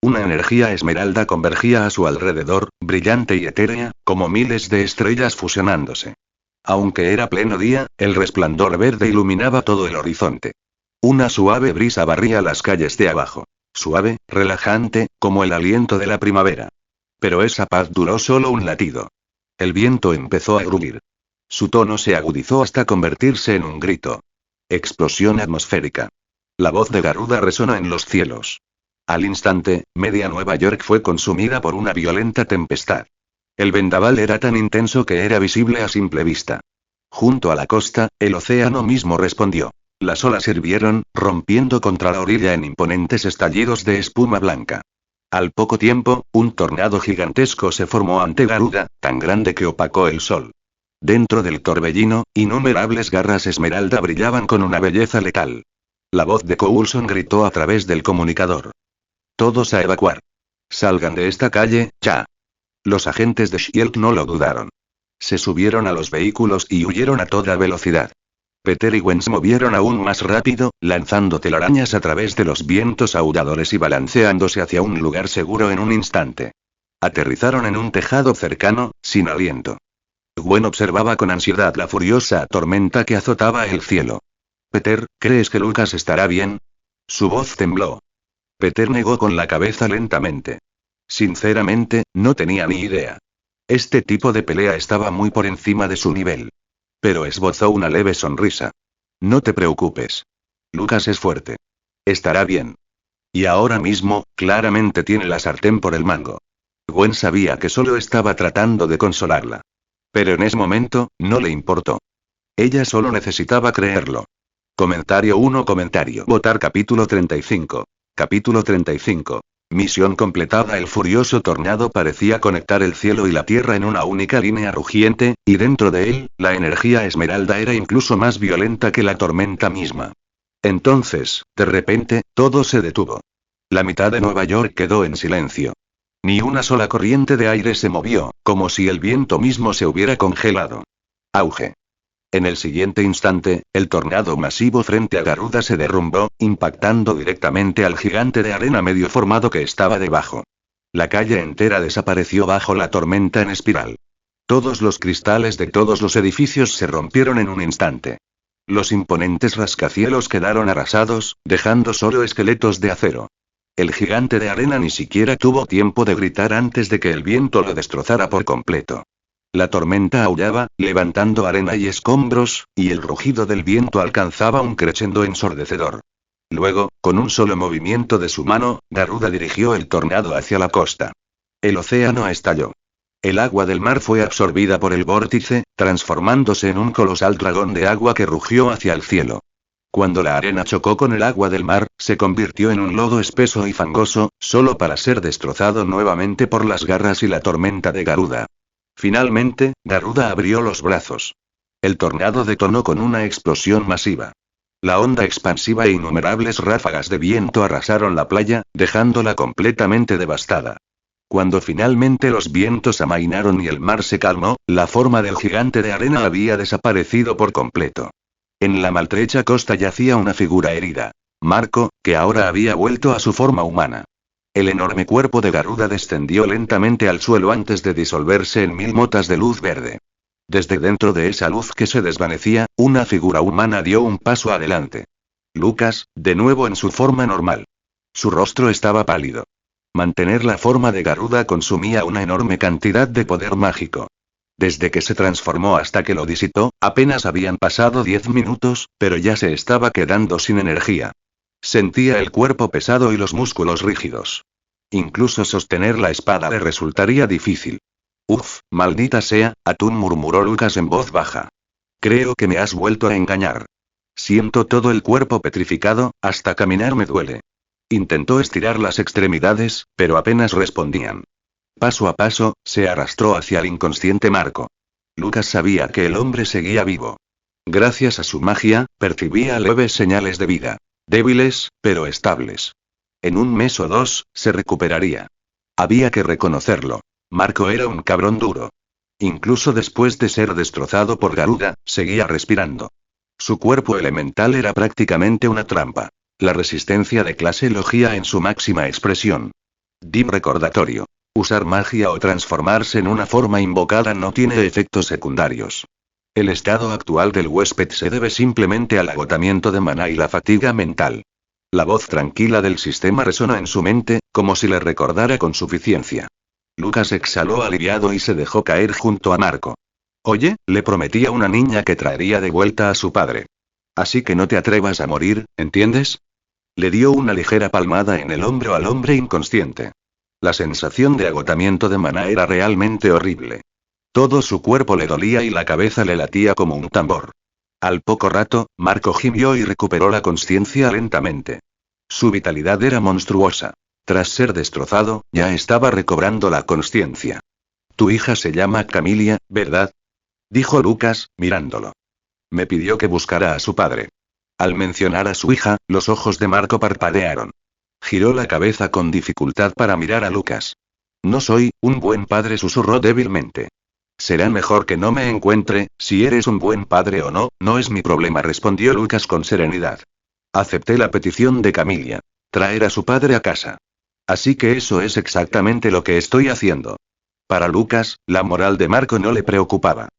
Una energía esmeralda convergía a su alrededor, brillante y etérea, como miles de estrellas fusionándose. Aunque era pleno día, el resplandor verde iluminaba todo el horizonte. Una suave brisa barría las calles de abajo. Suave, relajante, como el aliento de la primavera. Pero esa paz duró solo un latido. El viento empezó a gruñir. Su tono se agudizó hasta convertirse en un grito. Explosión atmosférica. La voz de Garuda resonó en los cielos. Al instante, media Nueva York fue consumida por una violenta tempestad. El vendaval era tan intenso que era visible a simple vista. Junto a la costa, el océano mismo respondió. Las olas hirvieron, rompiendo contra la orilla en imponentes estallidos de espuma blanca. Al poco tiempo, un tornado gigantesco se formó ante Garuda, tan grande que opacó el sol. Dentro del torbellino, innumerables garras esmeralda brillaban con una belleza letal. La voz de Coulson gritó a través del comunicador. Todos a evacuar. Salgan de esta calle, ya. Los agentes de Shield no lo dudaron. Se subieron a los vehículos y huyeron a toda velocidad. Peter y Gwen se movieron aún más rápido, lanzando telarañas a través de los vientos aulladores y balanceándose hacia un lugar seguro en un instante. Aterrizaron en un tejado cercano, sin aliento. Gwen observaba con ansiedad la furiosa tormenta que azotaba el cielo. Peter, ¿crees que Lucas estará bien? Su voz tembló. Peter negó con la cabeza lentamente. Sinceramente, no tenía ni idea. Este tipo de pelea estaba muy por encima de su nivel. Pero esbozó una leve sonrisa. No te preocupes. Lucas es fuerte. Estará bien. Y ahora mismo, claramente tiene la sartén por el mango. Gwen sabía que solo estaba tratando de consolarla. Pero en ese momento, no le importó. Ella solo necesitaba creerlo. Comentario 1. Votar capítulo 35. Capítulo 35. Misión completada. El furioso tornado parecía conectar el cielo y la tierra en una única línea rugiente, y dentro de él, la energía esmeralda era incluso más violenta que la tormenta misma. Entonces, de repente, todo se detuvo. La mitad de Nueva York quedó en silencio. Ni una sola corriente de aire se movió, como si el viento mismo se hubiera congelado. Auge. En el siguiente instante, el tornado masivo frente a Garuda se derrumbó, impactando directamente al gigante de arena medio formado que estaba debajo. La calle entera desapareció bajo la tormenta en espiral. Todos los cristales de todos los edificios se rompieron en un instante. Los imponentes rascacielos quedaron arrasados, dejando solo esqueletos de acero. El gigante de arena ni siquiera tuvo tiempo de gritar antes de que el viento lo destrozara por completo. La tormenta aullaba, levantando arena y escombros, y el rugido del viento alcanzaba un crescendo ensordecedor. Luego, con un solo movimiento de su mano, Garuda dirigió el tornado hacia la costa. El océano estalló. El agua del mar fue absorbida por el vórtice, transformándose en un colosal dragón de agua que rugió hacia el cielo. Cuando la arena chocó con el agua del mar, se convirtió en un lodo espeso y fangoso, solo para ser destrozado nuevamente por las garras y la tormenta de Garuda. Finalmente, Garuda abrió los brazos. El tornado detonó con una explosión masiva. La onda expansiva e innumerables ráfagas de viento arrasaron la playa, dejándola completamente devastada. Cuando finalmente los vientos amainaron y el mar se calmó, la forma del gigante de arena había desaparecido por completo. En la maltrecha costa yacía una figura herida. Marco, que ahora había vuelto a su forma humana. El enorme cuerpo de Garuda descendió lentamente al suelo antes de disolverse en 1000 motas de luz verde. Desde dentro de esa luz que se desvanecía, una figura humana dio un paso adelante. Lucas, de nuevo en su forma normal. Su rostro estaba pálido. Mantener la forma de Garuda consumía una enorme cantidad de poder mágico. Desde que se transformó hasta que lo disipó, apenas habían pasado 10 minutos, pero ya se estaba quedando sin energía. Sentía el cuerpo pesado y los músculos rígidos. Incluso sostener la espada le resultaría difícil. Uf, maldita sea, Atún, murmuró Lucas en voz baja. Creo que me has vuelto a engañar. Siento todo el cuerpo petrificado, hasta caminar me duele. Intentó estirar las extremidades, pero apenas respondían. Paso a paso, se arrastró hacia el inconsciente Marco. Lucas sabía que el hombre seguía vivo. Gracias a su magia, percibía leves señales de vida. Débiles, pero estables. En un mes o dos, se recuperaría. Había que reconocerlo. Marco era un cabrón duro. Incluso después de ser destrozado por Garuda, seguía respirando. Su cuerpo elemental era prácticamente una trampa. La resistencia de clase logia en su máxima expresión. Dim recordatorio. Usar magia o transformarse en una forma invocada no tiene efectos secundarios. El estado actual del huésped se debe simplemente al agotamiento de maná y la fatiga mental. La voz tranquila del sistema resonó en su mente, como si le recordara con suficiencia. Lucas exhaló aliviado y se dejó caer junto a Marco. Oye, le prometí a una niña que traería de vuelta a su padre. Así que no te atrevas a morir, ¿entiendes? Le dio una ligera palmada en el hombro al hombre inconsciente. La sensación de agotamiento de maná era realmente horrible. Todo su cuerpo le dolía y la cabeza le latía como un tambor. Al poco rato, Marco gimió y recuperó la consciencia lentamente. Su vitalidad era monstruosa. Tras ser destrozado, ya estaba recobrando la consciencia. Tu hija se llama Camilia, ¿verdad? Dijo Lucas, mirándolo. Me pidió que buscara a su padre. Al mencionar a su hija, los ojos de Marco parpadearon. Giró la cabeza con dificultad para mirar a Lucas. No soy un buen padre, susurró débilmente. Será mejor que no me encuentre, si eres un buen padre o no, no es mi problema, respondió Lucas con serenidad. Acepté la petición de Camilia. Traer a su padre a casa. Así que eso es exactamente lo que estoy haciendo. Para Lucas, la moral de Marco no le preocupaba.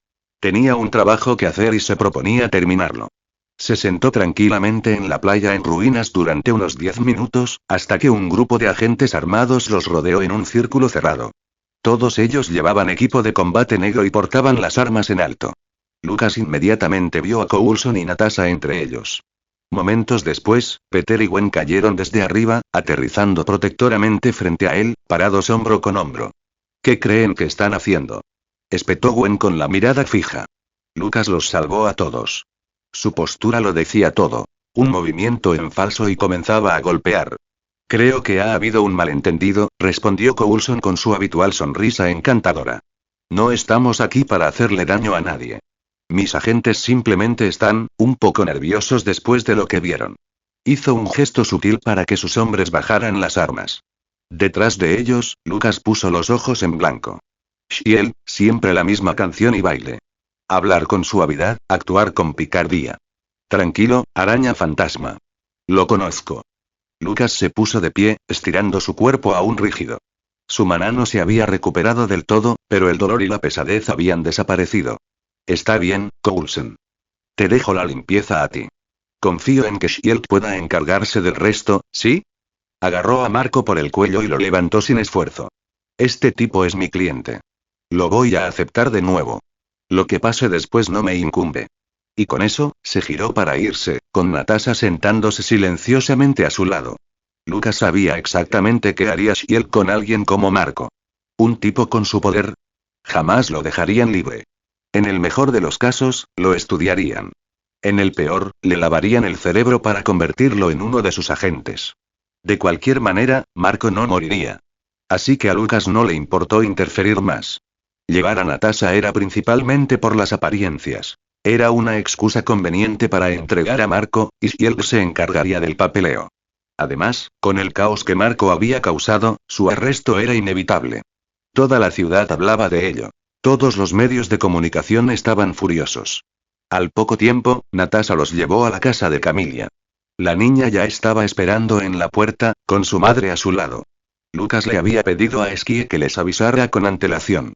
Tenía un trabajo que hacer y se proponía terminarlo. Se sentó tranquilamente en la playa en ruinas durante unos 10 minutos, hasta que un grupo de agentes armados los rodeó en un círculo cerrado. Todos ellos llevaban equipo de combate negro y portaban las armas en alto. Lucas inmediatamente vio a Coulson y Natasha entre ellos. Momentos después, Peter y Gwen cayeron desde arriba, aterrizando protectoramente frente a él, parados hombro con hombro. ¿Qué creen que están haciendo? Espetó Gwen con la mirada fija. Lucas los salvó a todos. Su postura lo decía todo. Un movimiento en falso y comenzaba a golpear. Creo que ha habido un malentendido, respondió Coulson con su habitual sonrisa encantadora. No estamos aquí para hacerle daño a nadie. Mis agentes simplemente están, un poco nerviosos después de lo que vieron. Hizo un gesto sutil para que sus hombres bajaran las armas. Detrás de ellos, Lucas puso los ojos en blanco. Shiel, siempre la misma canción y baile. Hablar con suavidad, actuar con picardía. Tranquilo, araña fantasma. Lo conozco. Lucas se puso de pie, estirando su cuerpo aún rígido. Su maná no se había recuperado del todo, pero el dolor y la pesadez habían desaparecido. Está bien, Coulson. Te dejo la limpieza a ti. Confío en que Shield pueda encargarse del resto, ¿sí? Agarró a Marco por el cuello y lo levantó sin esfuerzo. Este tipo es mi cliente. Lo voy a aceptar de nuevo. Lo que pase después no me incumbe. Y con eso, se giró para irse, con Natasha sentándose silenciosamente a su lado. Lucas sabía exactamente qué haría Shield con alguien como Marco. Un tipo con su poder. Jamás lo dejarían libre. En el mejor de los casos, lo estudiarían. En el peor, le lavarían el cerebro para convertirlo en uno de sus agentes. De cualquier manera, Marco no moriría. Así que a Lucas no le importó interferir más. Llevar a Natasha era principalmente por las apariencias. Era una excusa conveniente para entregar a Marco, y Shield se encargaría del papeleo. Además, con el caos que Marco había causado, su arresto era inevitable. Toda la ciudad hablaba de ello. Todos los medios de comunicación estaban furiosos. Al poco tiempo, Natasha los llevó a la casa de Camilia. La niña ya estaba esperando en la puerta, con su madre a su lado. Lucas le había pedido a Esquie que les avisara con antelación.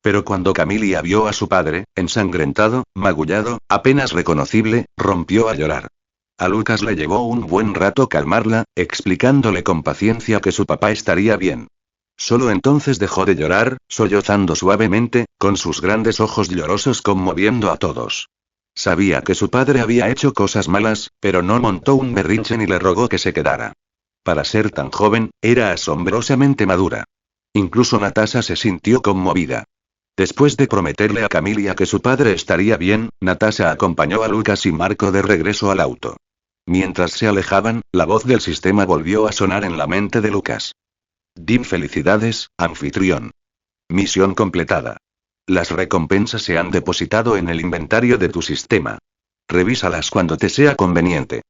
Pero cuando Camilia vio a su padre, ensangrentado, magullado, apenas reconocible, rompió a llorar. A Lucas le llevó un buen rato calmarla, explicándole con paciencia que su papá estaría bien. Solo entonces dejó de llorar, sollozando suavemente, con sus grandes ojos llorosos conmoviendo a todos. Sabía que su padre había hecho cosas malas, pero no montó un berrinche ni le rogó que se quedara. Para ser tan joven, era asombrosamente madura. Incluso Natasha se sintió conmovida. Después de prometerle a Camilia que su padre estaría bien, Natasha acompañó a Lucas y Marco de regreso al auto. Mientras se alejaban, la voz del sistema volvió a sonar en la mente de Lucas. Dim felicidades, anfitrión. Misión completada. Las recompensas se han depositado en el inventario de tu sistema. Revísalas cuando te sea conveniente.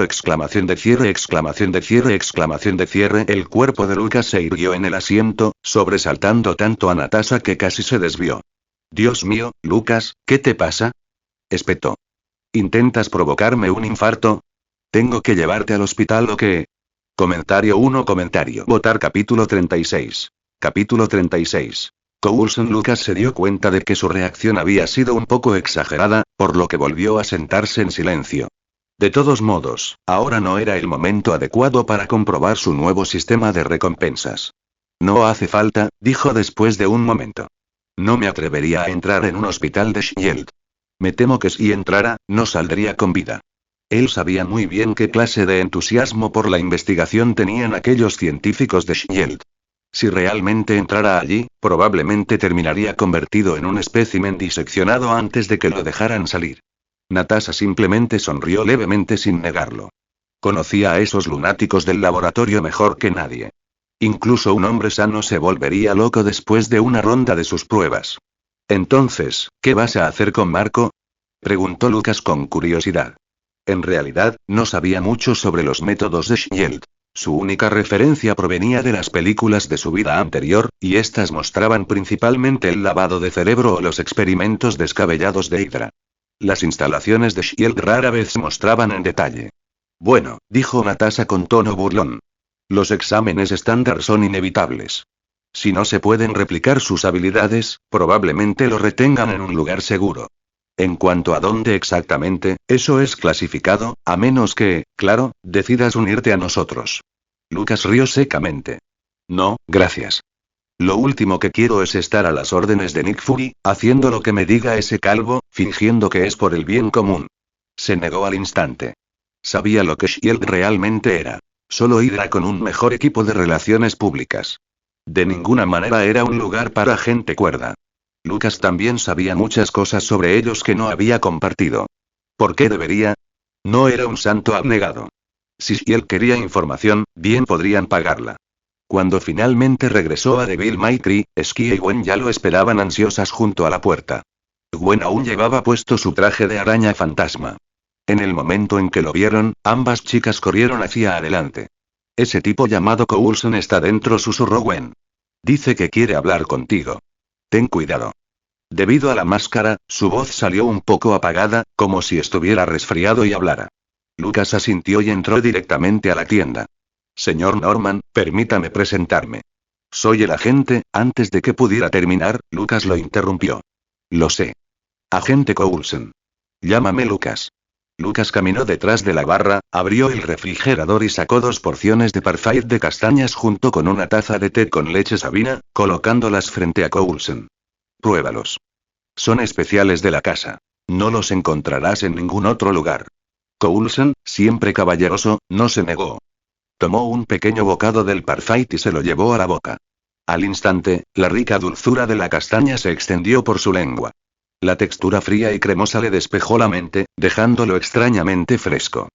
Exclamación de cierre, exclamación de cierre, exclamación de cierre. El cuerpo de Lucas se irguió en el asiento, sobresaltando tanto a Natasha que casi se desvió. Dios mío, Lucas, ¿qué te pasa? Espetó. ¿Intentas provocarme un infarto? ¿Tengo que llevarte al hospital o qué? Comentario 1. Comentario. Votar capítulo 36. Capítulo 36. Coulson. Lucas se dio cuenta de que su reacción había sido un poco exagerada, por lo que volvió a sentarse en silencio. De todos modos, ahora no era el momento adecuado para comprobar su nuevo sistema de recompensas. No hace falta, dijo después de un momento. No me atrevería a entrar en un hospital de Shield. Me temo que si entrara, no saldría con vida. Él sabía muy bien qué clase de entusiasmo por la investigación tenían aquellos científicos de Shield. Si realmente entrara allí, probablemente terminaría convertido en un espécimen diseccionado antes de que lo dejaran salir. Natasha simplemente sonrió levemente sin negarlo. Conocía a esos lunáticos del laboratorio mejor que nadie. Incluso un hombre sano se volvería loco después de una ronda de sus pruebas. Entonces, ¿qué vas a hacer con Marco? Preguntó Lucas con curiosidad. En realidad, no sabía mucho sobre los métodos de Shield. Su única referencia provenía de las películas de su vida anterior, y estas mostraban principalmente el lavado de cerebro o los experimentos descabellados de Hydra. Las instalaciones de Shield rara vez se mostraban en detalle. Bueno, dijo Natasha con tono burlón. Los exámenes estándar son inevitables. Si no se pueden replicar sus habilidades, probablemente lo retengan en un lugar seguro. En cuanto a dónde exactamente, eso es clasificado, a menos que, claro, decidas unirte a nosotros. Lucas rió secamente. No, gracias. Lo último que quiero es estar a las órdenes de Nick Fury, haciendo lo que me diga ese calvo, fingiendo que es por el bien común. Se negó al instante. Sabía lo que Shield realmente era. Solo Hydra con un mejor equipo de relaciones públicas. De ninguna manera era un lugar para gente cuerda. Lucas también sabía muchas cosas sobre ellos que no había compartido. ¿Por qué debería? No era un santo abnegado. Si Shield quería información, bien podrían pagarla. Cuando finalmente regresó a Devil May Cry, Sky y Gwen ya lo esperaban ansiosas junto a la puerta. Gwen aún llevaba puesto su traje de araña fantasma. En el momento en que lo vieron, ambas chicas corrieron hacia adelante. Ese tipo llamado Coulson está dentro, susurró Gwen. Dice que quiere hablar contigo. Ten cuidado. Debido a la máscara, su voz salió un poco apagada, como si estuviera resfriado y hablara. Lucas asintió y entró directamente a la tienda. Señor Norman, permítame presentarme. Soy el agente. Antes de que pudiera terminar, Lucas lo interrumpió. Lo sé. Agente Coulson. Llámame Lucas. Lucas caminó detrás de la barra, abrió el refrigerador y sacó 2 porciones de parfait de castañas junto con una taza de té con leche Sabina, colocándolas frente a Coulson. Pruébalos. Son especiales de la casa. No los encontrarás en ningún otro lugar. Coulson, siempre caballeroso, no se negó. Tomó un pequeño bocado del parfait y se lo llevó a la boca. Al instante, la rica dulzura de la castaña se extendió por su lengua. La textura fría y cremosa le despejó la mente, dejándolo extrañamente fresco.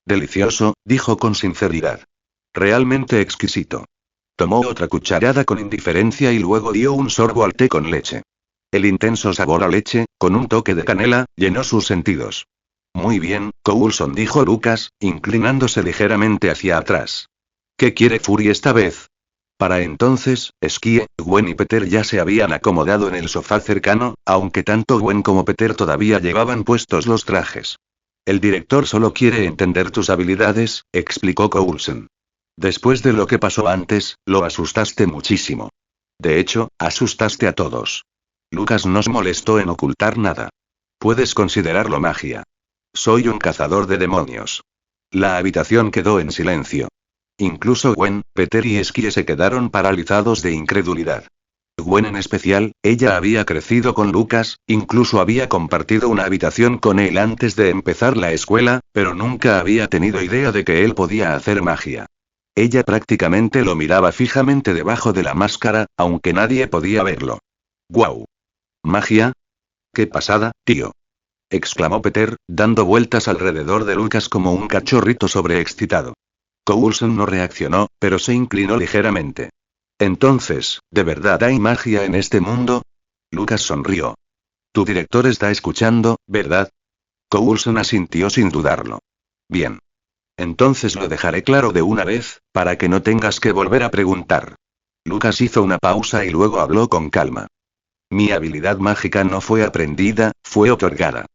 Delicioso, dijo con sinceridad. Realmente exquisito. Tomó otra cucharada con indiferencia y luego dio un sorbo al té con leche. El intenso sabor a leche, con un toque de canela, llenó sus sentidos. Muy bien, Coulson, dijo Lucas, inclinándose ligeramente hacia atrás. ¿Qué quiere Fury esta vez? Para entonces, Sky, Gwen y Peter ya se habían acomodado en el sofá cercano, aunque tanto Gwen como Peter todavía llevaban puestos los trajes. El director solo quiere entender tus habilidades, explicó Coulson. Después de lo que pasó antes, lo asustaste muchísimo. De hecho, asustaste a todos. Lucas no se molestó en ocultar nada. Puedes considerarlo magia. Soy un cazador de demonios. La habitación quedó en silencio. Incluso Gwen, Peter y Sky se quedaron paralizados de incredulidad. Gwen en especial, ella había crecido con Lucas, incluso había compartido una habitación con él antes de empezar la escuela, pero nunca había tenido idea de que él podía hacer magia. Ella prácticamente lo miraba fijamente debajo de la máscara, aunque nadie podía verlo. ¡Guau! ¿Magia? ¡Qué pasada, tío! Exclamó Peter, dando vueltas alrededor de Lucas como un cachorrito sobreexcitado. Coulson no reaccionó, pero se inclinó ligeramente. Entonces, ¿de verdad hay magia en este mundo? Lucas sonrió. Tu director está escuchando, ¿verdad? Coulson asintió sin dudarlo. Bien. Entonces lo dejaré claro de una vez, para que no tengas que volver a preguntar. Lucas hizo una pausa y luego habló con calma. Mi habilidad mágica no fue aprendida, fue otorgada.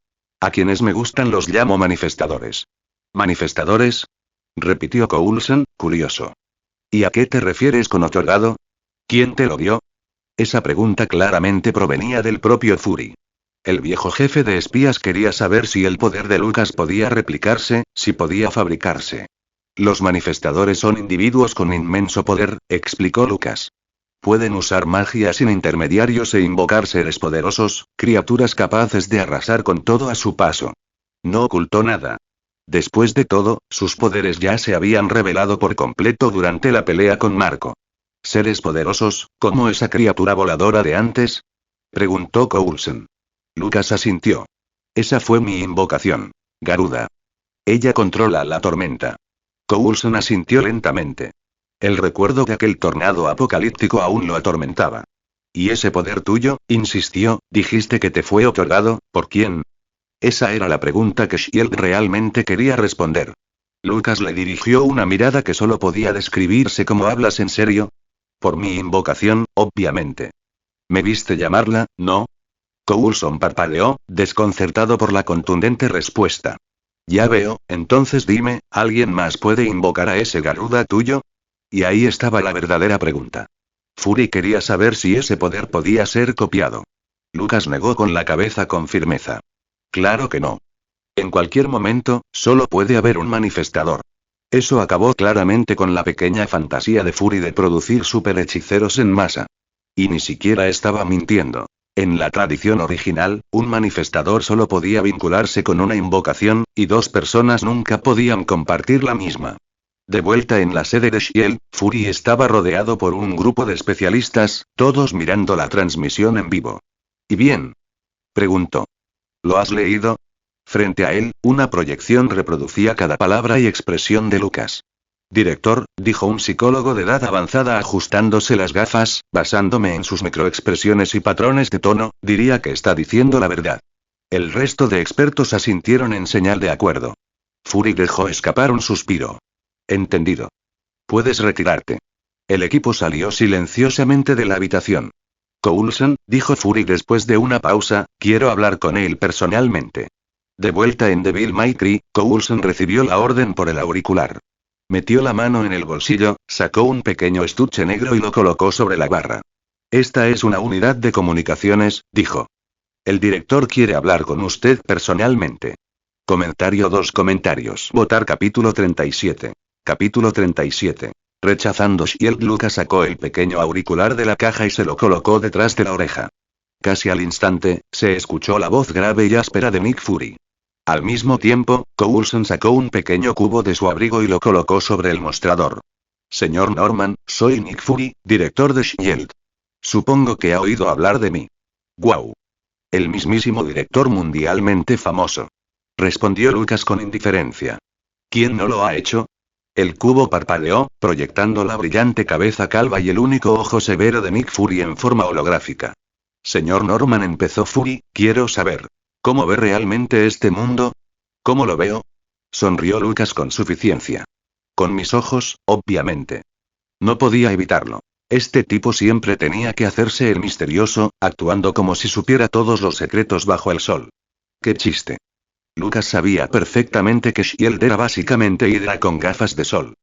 A quienes me gustan los llamo manifestadores. ¿Manifestadores? repitió Coulson, curioso. ¿Y a qué te refieres con otorgado? ¿Quién te lo dio? Esa pregunta claramente provenía del propio Fury. El viejo jefe de espías quería saber si el poder de Lucas podía replicarse, si podía fabricarse. Los manifestadores son individuos con inmenso poder, explicó Lucas. Pueden usar magia sin intermediarios e invocar seres poderosos, criaturas capaces de arrasar con todo a su paso. No ocultó nada. Después de todo, sus poderes ya se habían revelado por completo durante la pelea con Marco. ¿Seres poderosos, como esa criatura voladora de antes? Preguntó Coulson. Lucas asintió. Esa fue mi invocación. Garuda. Ella controla la tormenta. Coulson asintió lentamente. El recuerdo de aquel tornado apocalíptico aún lo atormentaba. ¿Y ese poder tuyo? Insistió, dijiste que te fue otorgado, ¿por quién? Esa era la pregunta que Shield realmente quería responder. Lucas le dirigió una mirada que solo podía describirse como ¿hablas en serio? Por mi invocación, obviamente. ¿Me viste llamarla, no? Coulson parpadeó, desconcertado por la contundente respuesta. Ya veo, entonces dime, ¿alguien más puede invocar a ese Garuda tuyo? Y ahí estaba la verdadera pregunta. Fury quería saber si ese poder podía ser copiado. Lucas negó con la cabeza con firmeza. Claro que no. En cualquier momento, solo puede haber un manifestador. Eso acabó claramente con la pequeña fantasía de Fury de producir superhechiceros en masa. Y ni siquiera estaba mintiendo. En la tradición original, un manifestador solo podía vincularse con una invocación, y dos personas nunca podían compartir la misma. De vuelta en la sede de Shield, Fury estaba rodeado por un grupo de especialistas, todos mirando la transmisión en vivo. ¿Y bien? Preguntó. ¿Lo has leído? Frente a él, una proyección reproducía cada palabra y expresión de Lucas. Director, dijo un psicólogo de edad avanzada ajustándose las gafas, basándome en sus microexpresiones y patrones de tono, diría que está diciendo la verdad. El resto de expertos asintieron en señal de acuerdo. Fury dejó escapar un suspiro. Entendido. Puedes retirarte. El equipo salió silenciosamente de la habitación. Coulson, dijo Fury después de una pausa, quiero hablar con él personalmente. De vuelta en Devil May Cry, Coulson recibió la orden por el auricular. Metió la mano en el bolsillo, sacó un pequeño estuche negro y lo colocó sobre la barra. Esta es una unidad de comunicaciones, dijo. El director quiere hablar con usted personalmente. Comentario 2 comentarios. Votar capítulo 37. Capítulo 37. Rechazando Shield, Lucas sacó el pequeño auricular de la caja y se lo colocó detrás de la oreja. Casi al instante, se escuchó la voz grave y áspera de Nick Fury. Al mismo tiempo, Coulson sacó un pequeño cubo de su abrigo y lo colocó sobre el mostrador. Señor Norman, soy Nick Fury, director de Shield. Supongo que ha oído hablar de mí. ¡Guau! El mismísimo director mundialmente famoso. Respondió Lucas con indiferencia. ¿Quién no lo ha hecho? El cubo parpadeó, proyectando la brillante cabeza calva y el único ojo severo de Nick Fury en forma holográfica. Señor Norman, empezó Fury, quiero saber. ¿Cómo ve realmente este mundo? ¿Cómo lo veo? Sonrió Lucas con suficiencia. Con mis ojos, obviamente. No podía evitarlo. Este tipo siempre tenía que hacerse el misterioso, actuando como si supiera todos los secretos bajo el sol. ¡Qué chiste! Lucas sabía perfectamente que Shield era básicamente Hydra con gafas de sol.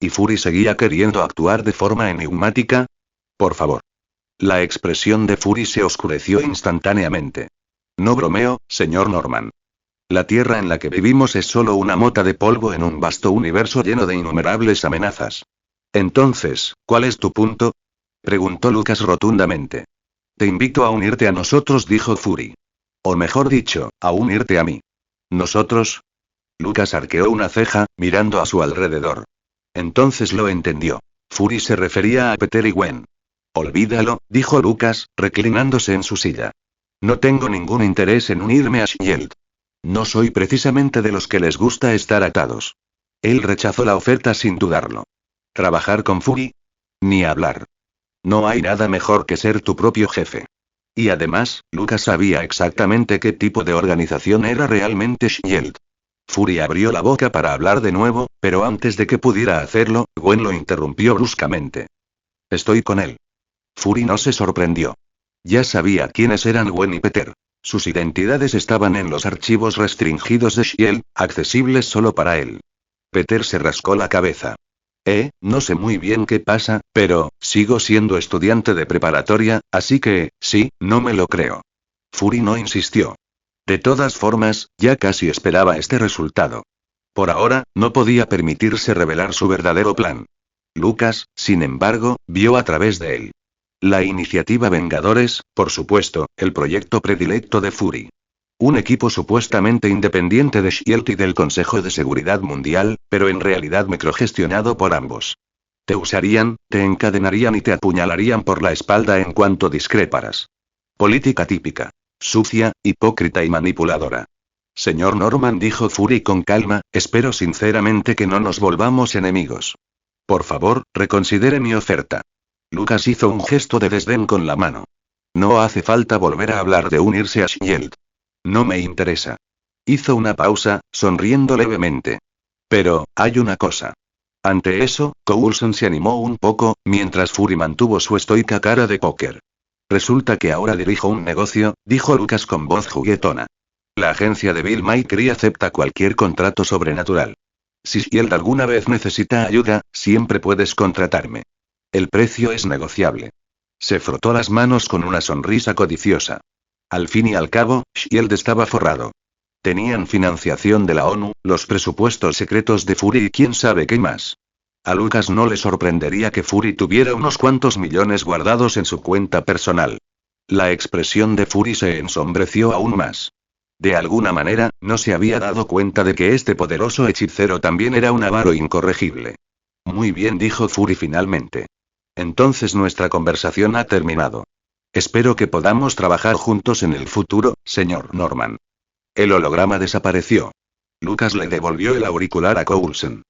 ¿Y Fury seguía queriendo actuar de forma enigmática? Por favor. La expresión de Fury se oscureció instantáneamente. No bromeo, señor Norman. La Tierra en la que vivimos es solo una mota de polvo en un vasto universo lleno de innumerables amenazas. Entonces, ¿cuál es tu punto? Preguntó Lucas rotundamente. Te invito a unirte a nosotros, dijo Fury. O mejor dicho, a unirte a mí. ¿Nosotros? Lucas arqueó una ceja, mirando a su alrededor. Entonces lo entendió. Fury se refería a Peter y Gwen. Olvídalo, dijo Lucas, reclinándose en su silla. No tengo ningún interés en unirme a Shield. No soy precisamente de los que les gusta estar atados. Él rechazó la oferta sin dudarlo. ¿Trabajar con Fury? Ni hablar. No hay nada mejor que ser tu propio jefe. Y además, Lucas sabía exactamente qué tipo de organización era realmente Shield. Fury abrió la boca para hablar de nuevo, pero antes de que pudiera hacerlo, Gwen lo interrumpió bruscamente. Estoy con él. Fury no se sorprendió. Ya sabía quiénes eran Gwen y Peter. Sus identidades estaban en los archivos restringidos de Shield, accesibles solo para él. Peter se rascó la cabeza. No sé muy bien qué pasa, pero, sigo siendo estudiante de preparatoria, así que, sí, no me lo creo. Fury no insistió. De todas formas, ya casi esperaba este resultado. Por ahora, no podía permitirse revelar su verdadero plan. Lucas, sin embargo, vio a través de él. La iniciativa Vengadores, por supuesto, el proyecto predilecto de Fury. Un equipo supuestamente independiente de SHIELD y del Consejo de Seguridad Mundial, pero en realidad microgestionado por ambos. Te usarían, te encadenarían y te apuñalarían por la espalda en cuanto discreparas. Política típica. Sucia, hipócrita y manipuladora. Señor Norman, dijo Fury con calma, espero sinceramente que no nos volvamos enemigos. Por favor, reconsidere mi oferta. Lucas hizo un gesto de desdén con la mano. No hace falta volver a hablar de unirse a SHIELD. No me interesa. Hizo una pausa, sonriendo levemente. Pero, hay una cosa. Ante eso, Coulson se animó un poco, mientras Fury mantuvo su estoica cara de póker. Resulta que ahora dirijo un negocio, dijo Lucas con voz juguetona. La agencia de Bill Makery acepta cualquier contrato sobrenatural. Si SHIELD alguna vez necesita ayuda, siempre puedes contratarme. El precio es negociable. Se frotó las manos con una sonrisa codiciosa. Al fin y al cabo, SHIELD estaba forrado. Tenían financiación de la ONU, los presupuestos secretos de Fury y quién sabe qué más. A Lucas no le sorprendería que Fury tuviera unos cuantos millones guardados en su cuenta personal. La expresión de Fury se ensombreció aún más. De alguna manera, no se había dado cuenta de que este poderoso hechicero también era un avaro incorregible. Muy bien, dijo Fury finalmente. Entonces nuestra conversación ha terminado. Espero que podamos trabajar juntos en el futuro, señor Norman. El holograma desapareció. Lucas le devolvió el auricular a Coulson.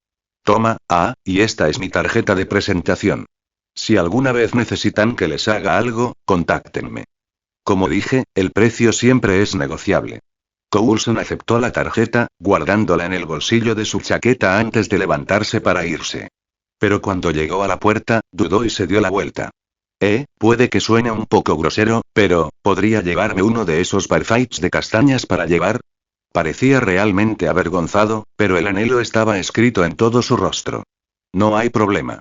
Toma, y esta es mi tarjeta de presentación. Si alguna vez necesitan que les haga algo, contáctenme. Como dije, el precio siempre es negociable. Coulson aceptó la tarjeta, guardándola en el bolsillo de su chaqueta antes de levantarse para irse. Pero cuando llegó a la puerta, dudó y se dio la vuelta. Puede que suene un poco grosero, pero, ¿podría llevarme uno de esos barfights de castañas para llevar? Parecía realmente avergonzado, pero el anhelo estaba escrito en todo su rostro. No hay problema.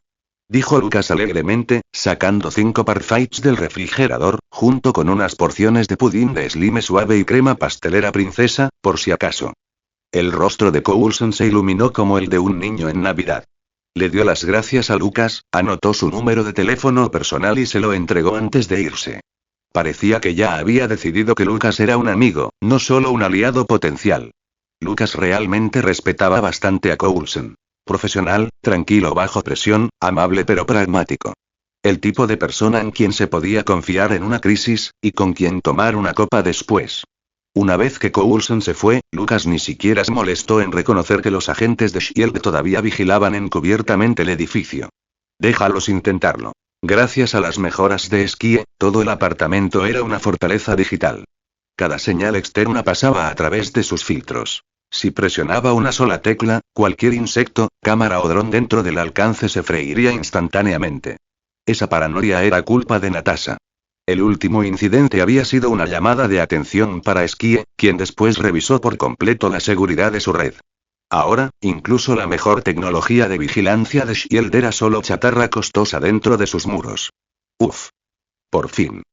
Dijo Lucas alegremente, sacando 5 barfights del refrigerador, junto con unas porciones de pudín de slime suave y crema pastelera princesa, por si acaso. El rostro de Coulson se iluminó como el de un niño en Navidad. Le dio las gracias a Lucas, anotó su número de teléfono personal y se lo entregó antes de irse. Parecía que ya había decidido que Lucas era un amigo, no solo un aliado potencial. Lucas realmente respetaba bastante a Coulson. Profesional, tranquilo bajo presión, amable pero pragmático. El tipo de persona en quien se podía confiar en una crisis, y con quien tomar una copa después. Una vez que Coulson se fue, Lucas ni siquiera se molestó en reconocer que los agentes de SHIELD todavía vigilaban encubiertamente el edificio. Déjalos intentarlo. Gracias a las mejoras de Skie, todo el apartamento era una fortaleza digital. Cada señal externa pasaba a través de sus filtros. Si presionaba una sola tecla, cualquier insecto, cámara o dron dentro del alcance se freiría instantáneamente. Esa paranoia era culpa de Natasha. El último incidente había sido una llamada de atención para Skie, quien después revisó por completo la seguridad de su red. Ahora, incluso la mejor tecnología de vigilancia de SHIELD era solo chatarra costosa dentro de sus muros. Uf. Por fin.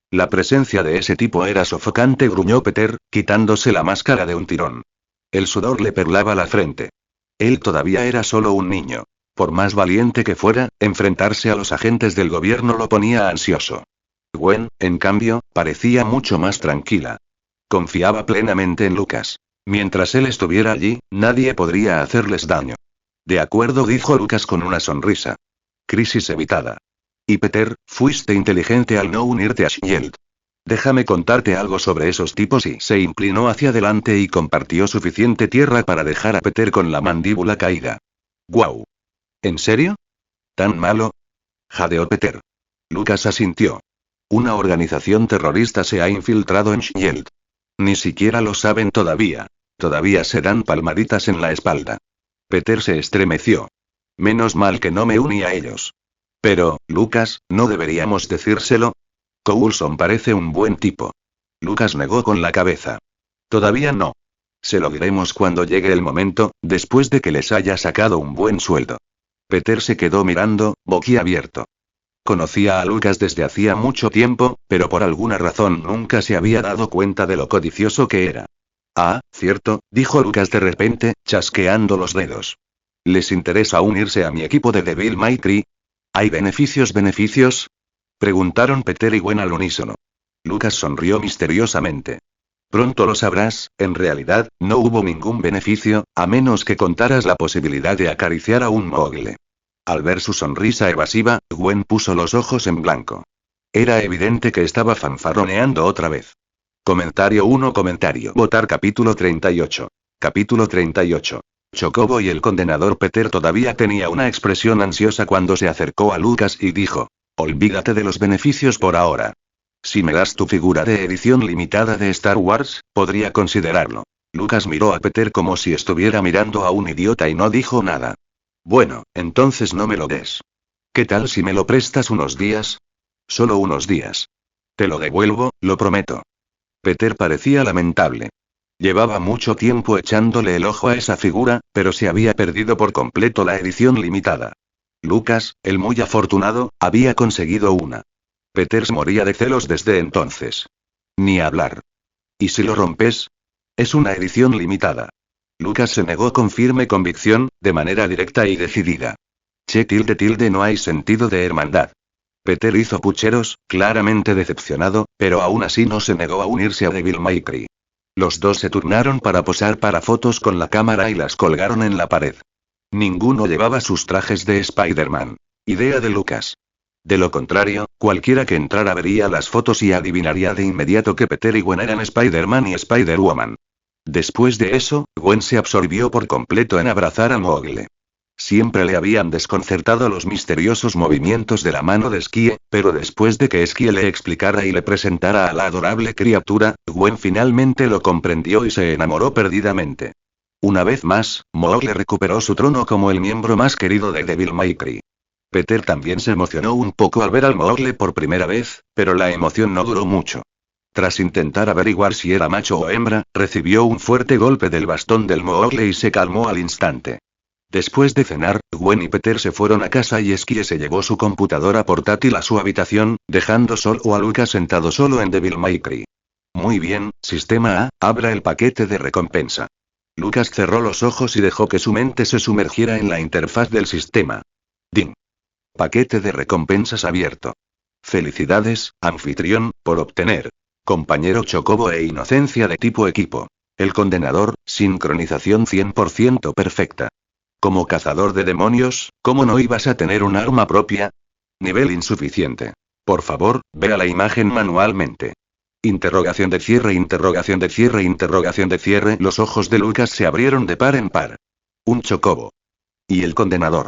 La presencia de ese tipo era sofocante, gruñó Peter, quitándose la máscara de un tirón. El sudor le perlaba la frente. Él todavía era solo un niño. Por más valiente que fuera, enfrentarse a los agentes del gobierno lo ponía ansioso. Gwen, en cambio, parecía mucho más tranquila. Confiaba plenamente en Lucas. Mientras él estuviera allí, nadie podría hacerles daño. De acuerdo, dijo Lucas con una sonrisa. Crisis evitada. Y Peter, fuiste inteligente al no unirte a SHIELD. Déjame contarte algo sobre esos tipos y se inclinó hacia adelante y compartió suficiente tierra para dejar a Peter con la mandíbula caída. ¡Guau! ¿En serio? ¿Tan malo? Jadeó Peter. Lucas asintió. Una organización terrorista se ha infiltrado en SHIELD. Ni siquiera lo saben todavía. Todavía se dan palmaditas en la espalda. Peter se estremeció. Menos mal que no me uní a ellos. Pero, Lucas, ¿no deberíamos decírselo? Coulson parece un buen tipo. Lucas negó con la cabeza. Todavía no. Se lo diremos cuando llegue el momento, después de que les haya sacado un buen sueldo. Peter se quedó mirando, boquiabierto. Conocía a Lucas desde hacía mucho tiempo, pero por alguna razón nunca se había dado cuenta de lo codicioso que era. Ah, cierto, dijo Lucas de repente, chasqueando los dedos. ¿Les interesa unirse a mi equipo de Devil May Cry? ¿Hay beneficios? Preguntaron Peter y Gwen al unísono. Lucas sonrió misteriosamente. Pronto lo sabrás, en realidad, no hubo ningún beneficio, a menos que contaras la posibilidad de acariciar a un Moogle. Al ver su sonrisa evasiva, Gwen puso los ojos en blanco. Era evidente que estaba fanfarroneando otra vez. Comentario 1. Votar capítulo 38. Capítulo 38. Chocobo y el condenador Peter todavía tenía una expresión ansiosa cuando se acercó a Lucas y dijo: olvídate de los beneficios por ahora. Si me das tu figura de edición limitada de Star Wars, podría considerarlo. Lucas miró a Peter como si estuviera mirando a un idiota y no dijo nada. Bueno, entonces no me lo des. ¿Qué tal si me lo prestas unos días? Solo unos días. Te lo devuelvo, lo prometo. Peter parecía lamentable. Llevaba mucho tiempo echándole el ojo a esa figura, pero se había perdido por completo la edición limitada. Lucas, el muy afortunado, había conseguido una. Peter se moría de celos desde entonces. Ni hablar. ¿Y si lo rompes? Es una edición limitada. Lucas se negó con firme convicción, de manera directa y decidida. No hay sentido de hermandad. Peter hizo pucheros, claramente decepcionado, pero aún así no se negó a unirse a Devil May Cry. Los dos se turnaron para posar para fotos con la cámara y las colgaron en la pared. Ninguno llevaba sus trajes de Spider-Man. Idea de Lucas. De lo contrario, cualquiera que entrara vería las fotos y adivinaría de inmediato que Peter y Gwen eran Spider-Man y Spider-Woman. Después de eso, Gwen se absorbió por completo en abrazar a Moogle. Siempre le habían desconcertado los misteriosos movimientos de la mano de Skie, pero después de que Skie le explicara y le presentara a la adorable criatura, Gwen finalmente lo comprendió y se enamoró perdidamente. Una vez más, Moogle recuperó su trono como el miembro más querido de Devil May Cry. Peter también se emocionó un poco al ver al Moogle por primera vez, pero la emoción no duró mucho. Tras intentar averiguar si era macho o hembra, recibió un fuerte golpe del bastón del Moogle y se calmó al instante. Después de cenar, Gwen y Peter se fueron a casa y Skie se llevó su computadora portátil a su habitación, dejando solo a Lucas sentado solo en Devil May Cry. Muy bien, sistema A, abra el paquete de recompensa. Lucas cerró los ojos y dejó que su mente se sumergiera en la interfaz del sistema. Ding. Paquete de recompensas abierto. Felicidades, anfitrión, por obtener compañero Chocobo e inocencia de tipo equipo. El condenador, sincronización 100% perfecta. Como cazador de demonios, ¿cómo no ibas a tener un arma propia? Nivel insuficiente. Por favor, vea la imagen manualmente. Interrogación de cierre. Los ojos de Lucas se abrieron de par en par. Un chocobo. ¿Y el condenador?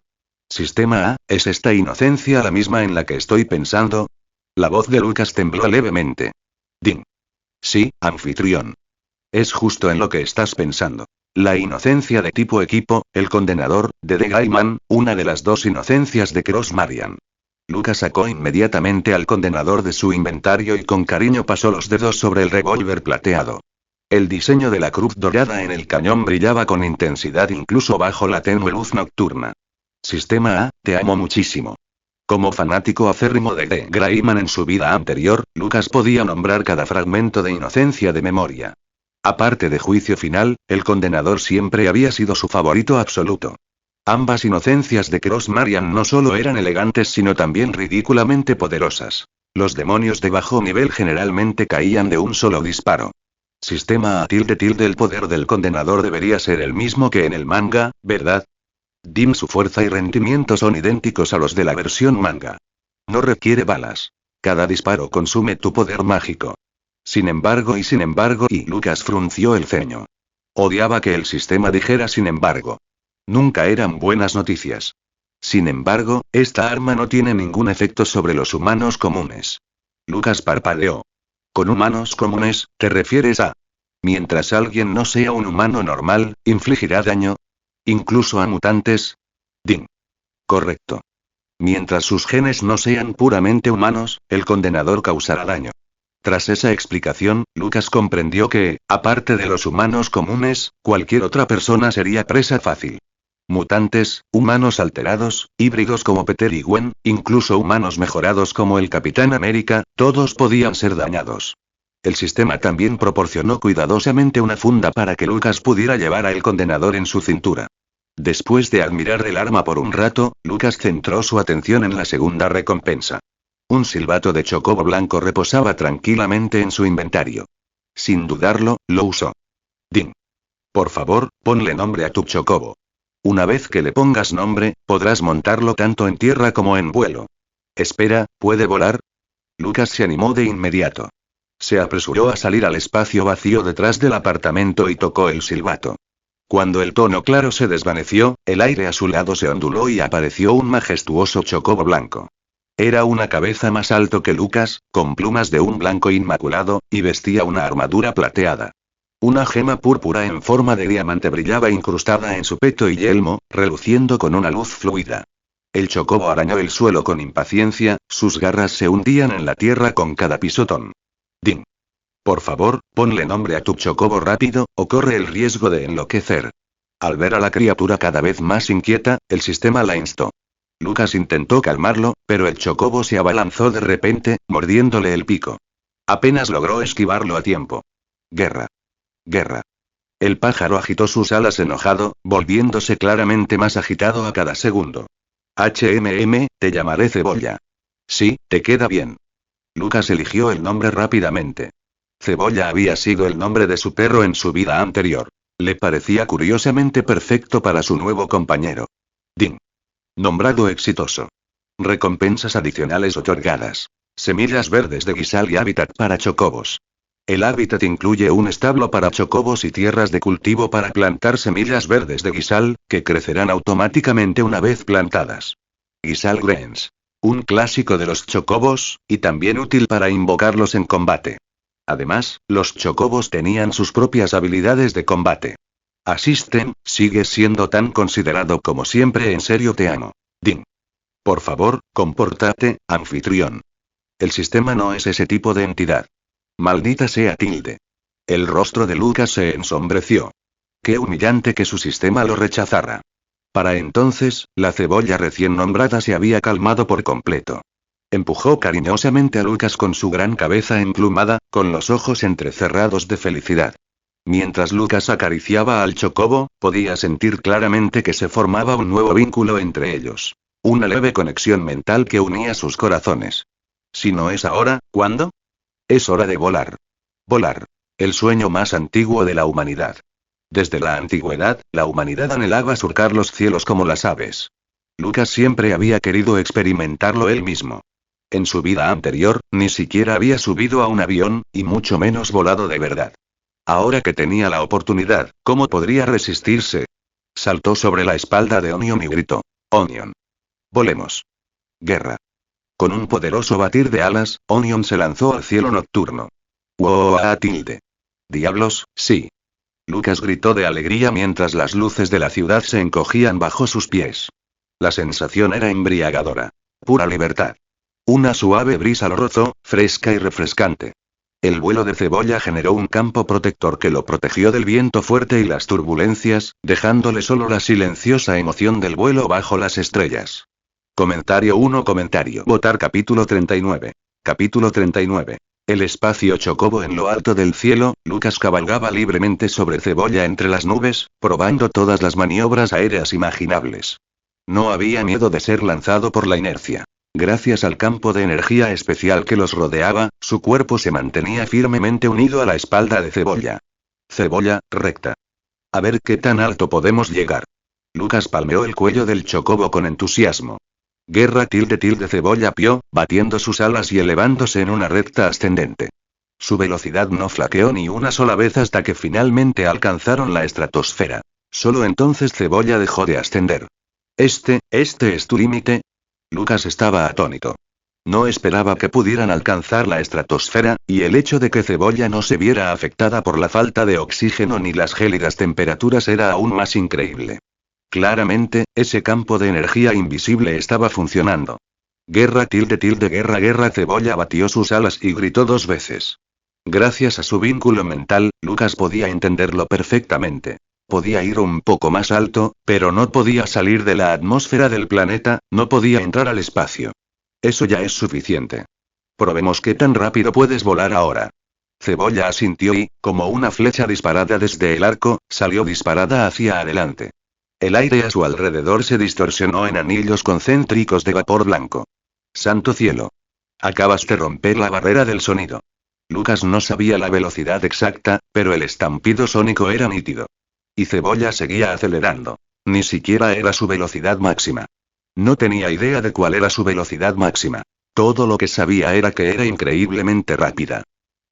Sistema A, ¿es esta inocencia la misma en la que estoy pensando? La voz de Lucas tembló levemente. Ding. Sí, anfitrión. Es justo en lo que estás pensando. La inocencia de tipo equipo, el condenador, de The Gaiman, una de las dos inocencias de Cross Marian. Lucas sacó inmediatamente al condenador de su inventario y con cariño pasó los dedos sobre el revólver plateado. El diseño de la cruz dorada en el cañón brillaba con intensidad incluso bajo la tenue luz nocturna. Sistema A, te amo muchísimo. Como fanático acérrimo de The Gaiman en su vida anterior, Lucas podía nombrar cada fragmento de inocencia de memoria. Aparte de Juicio Final, el condenador siempre había sido su favorito absoluto. Ambas inocencias de Cross Marian no solo eran elegantes sino también ridículamente poderosas. Los demonios de bajo nivel generalmente caían de un solo disparo. Sistema A el poder del condenador debería ser el mismo que en el manga, ¿verdad? Dim, su fuerza y rendimiento son idénticos a los de la versión manga. No requiere balas. Cada disparo consume tu poder mágico. Sin embargo, y Lucas frunció el ceño. Odiaba que el sistema dijera sin embargo. Nunca eran buenas noticias. Sin embargo, esta arma no tiene ningún efecto sobre los humanos comunes. Lucas parpadeó. ¿Con humanos comunes, te refieres a? Mientras alguien no sea un humano normal, ¿infligirá daño? ¿Incluso a mutantes? Ding. Correcto. Mientras sus genes no sean puramente humanos, el condenador causará daño. Tras esa explicación, Lucas comprendió que, aparte de los humanos comunes, cualquier otra persona sería presa fácil. Mutantes, humanos alterados, híbridos como Peter y Gwen, incluso humanos mejorados como el Capitán América, todos podían ser dañados. El sistema también proporcionó cuidadosamente una funda para que Lucas pudiera llevar al condenador en su cintura. Después de admirar el arma por un rato, Lucas centró su atención en la segunda recompensa. Un silbato de chocobo blanco reposaba tranquilamente en su inventario. Sin dudarlo, lo usó. Din. Por favor, ponle nombre a tu chocobo. Una vez que le pongas nombre, podrás montarlo tanto en tierra como en vuelo. Espera, ¿puede volar? Lucas se animó de inmediato. Se apresuró a salir al espacio vacío detrás del apartamento y tocó el silbato. Cuando el tono claro se desvaneció, el aire a su lado se onduló y apareció un majestuoso chocobo blanco. Era una cabeza más alto que Lucas, con plumas de un blanco inmaculado, y vestía una armadura plateada. Una gema púrpura en forma de diamante brillaba incrustada en su peto y yelmo, reluciendo con una luz fluida. El chocobo arañó el suelo con impaciencia, sus garras se hundían en la tierra con cada pisotón. Din. Por favor, ponle nombre a tu chocobo rápido, o corre el riesgo de enloquecer. Al ver a la criatura cada vez más inquieta, el sistema la instó. Lucas intentó calmarlo, pero el chocobo se abalanzó de repente, mordiéndole el pico. Apenas logró esquivarlo a tiempo. Guerra. Guerra. El pájaro agitó sus alas enojado, volviéndose claramente más agitado a cada segundo. Te llamaré Cebolla. Sí, te queda bien. Lucas eligió el nombre rápidamente. Cebolla había sido el nombre de su perro en su vida anterior. Le parecía curiosamente perfecto para su nuevo compañero. Din. Nombrado exitoso. Recompensas adicionales otorgadas. Semillas verdes de guisal y hábitat para chocobos. El hábitat incluye un establo para chocobos y tierras de cultivo para plantar semillas verdes de guisal, que crecerán automáticamente una vez plantadas. Guisal Greens. Un clásico de los chocobos, y también útil para invocarlos en combate. Además, los chocobos tenían sus propias habilidades de combate. Asisten, sigues siendo tan considerado como siempre, en serio te amo. Din. Por favor, compórtate, anfitrión. El sistema no es ese tipo de entidad. Maldita sea tilde. El rostro de Lucas se ensombreció. Qué humillante que su sistema lo rechazara. Para entonces, la cebolla recién nombrada se había calmado por completo. Empujó cariñosamente a Lucas con su gran cabeza emplumada, con los ojos entrecerrados de felicidad. Mientras Lucas acariciaba al chocobo, podía sentir claramente que se formaba un nuevo vínculo entre ellos. Una leve conexión mental que unía sus corazones. Si no es ahora, ¿cuándo? Es hora de volar. Volar. El sueño más antiguo de la humanidad. Desde la antigüedad, la humanidad anhelaba surcar los cielos como las aves. Lucas siempre había querido experimentarlo él mismo. En su vida anterior, ni siquiera había subido a un avión, y mucho menos volado de verdad. Ahora que tenía la oportunidad, ¿cómo podría resistirse? Saltó sobre la espalda de Onion y gritó: Onion. Volemos. Guerra. Con un poderoso batir de alas, Onion se lanzó al cielo nocturno. ¡Wow! Diablos, sí. Lucas gritó de alegría mientras las luces de la ciudad se encogían bajo sus pies. La sensación era embriagadora. Pura libertad. Una suave brisa lo rozó, fresca y refrescante. El vuelo de Cebolla generó un campo protector que lo protegió del viento fuerte y las turbulencias, dejándole solo la silenciosa emoción del vuelo bajo las estrellas. Comentario 1. Votar capítulo 39. Capítulo 39. El espacio chocobo en lo alto del cielo. Lucas cabalgaba libremente sobre Cebolla entre las nubes, probando todas las maniobras aéreas imaginables. No había miedo de ser lanzado por la inercia. Gracias al campo de energía especial que los rodeaba, su cuerpo se mantenía firmemente unido a la espalda de Cebolla. Cebolla, recta. A ver qué tan alto podemos llegar. Lucas palmeó el cuello del chocobo con entusiasmo. Guerra Cebolla pió, batiendo sus alas y elevándose en una recta ascendente. Su velocidad no flaqueó ni una sola vez hasta que finalmente alcanzaron la estratosfera. Solo entonces Cebolla dejó de ascender. ¿Este es tu límite? Lucas estaba atónito. No esperaba que pudieran alcanzar la estratosfera, y el hecho de que Cebolla no se viera afectada por la falta de oxígeno ni las gélidas temperaturas era aún más increíble. Claramente, ese campo de energía invisible estaba funcionando. Guerra guerra guerra. Cebolla batió sus alas y gritó 2 veces. Gracias a su vínculo mental, Lucas podía entenderlo perfectamente. Podía ir un poco más alto, pero no podía salir de la atmósfera del planeta, no podía entrar al espacio. Eso ya es suficiente. Probemos qué tan rápido puedes volar ahora. Cebolla asintió y, como una flecha disparada desde el arco, salió disparada hacia adelante. El aire a su alrededor se distorsionó en anillos concéntricos de vapor blanco. ¡Santo cielo! Acabas de romper la barrera del sonido. Lucas no sabía la velocidad exacta, pero el estampido sónico era nítido. Y Cebolla seguía acelerando. Ni siquiera era su velocidad máxima. No tenía idea de cuál era su velocidad máxima. Todo lo que sabía era que era increíblemente rápida.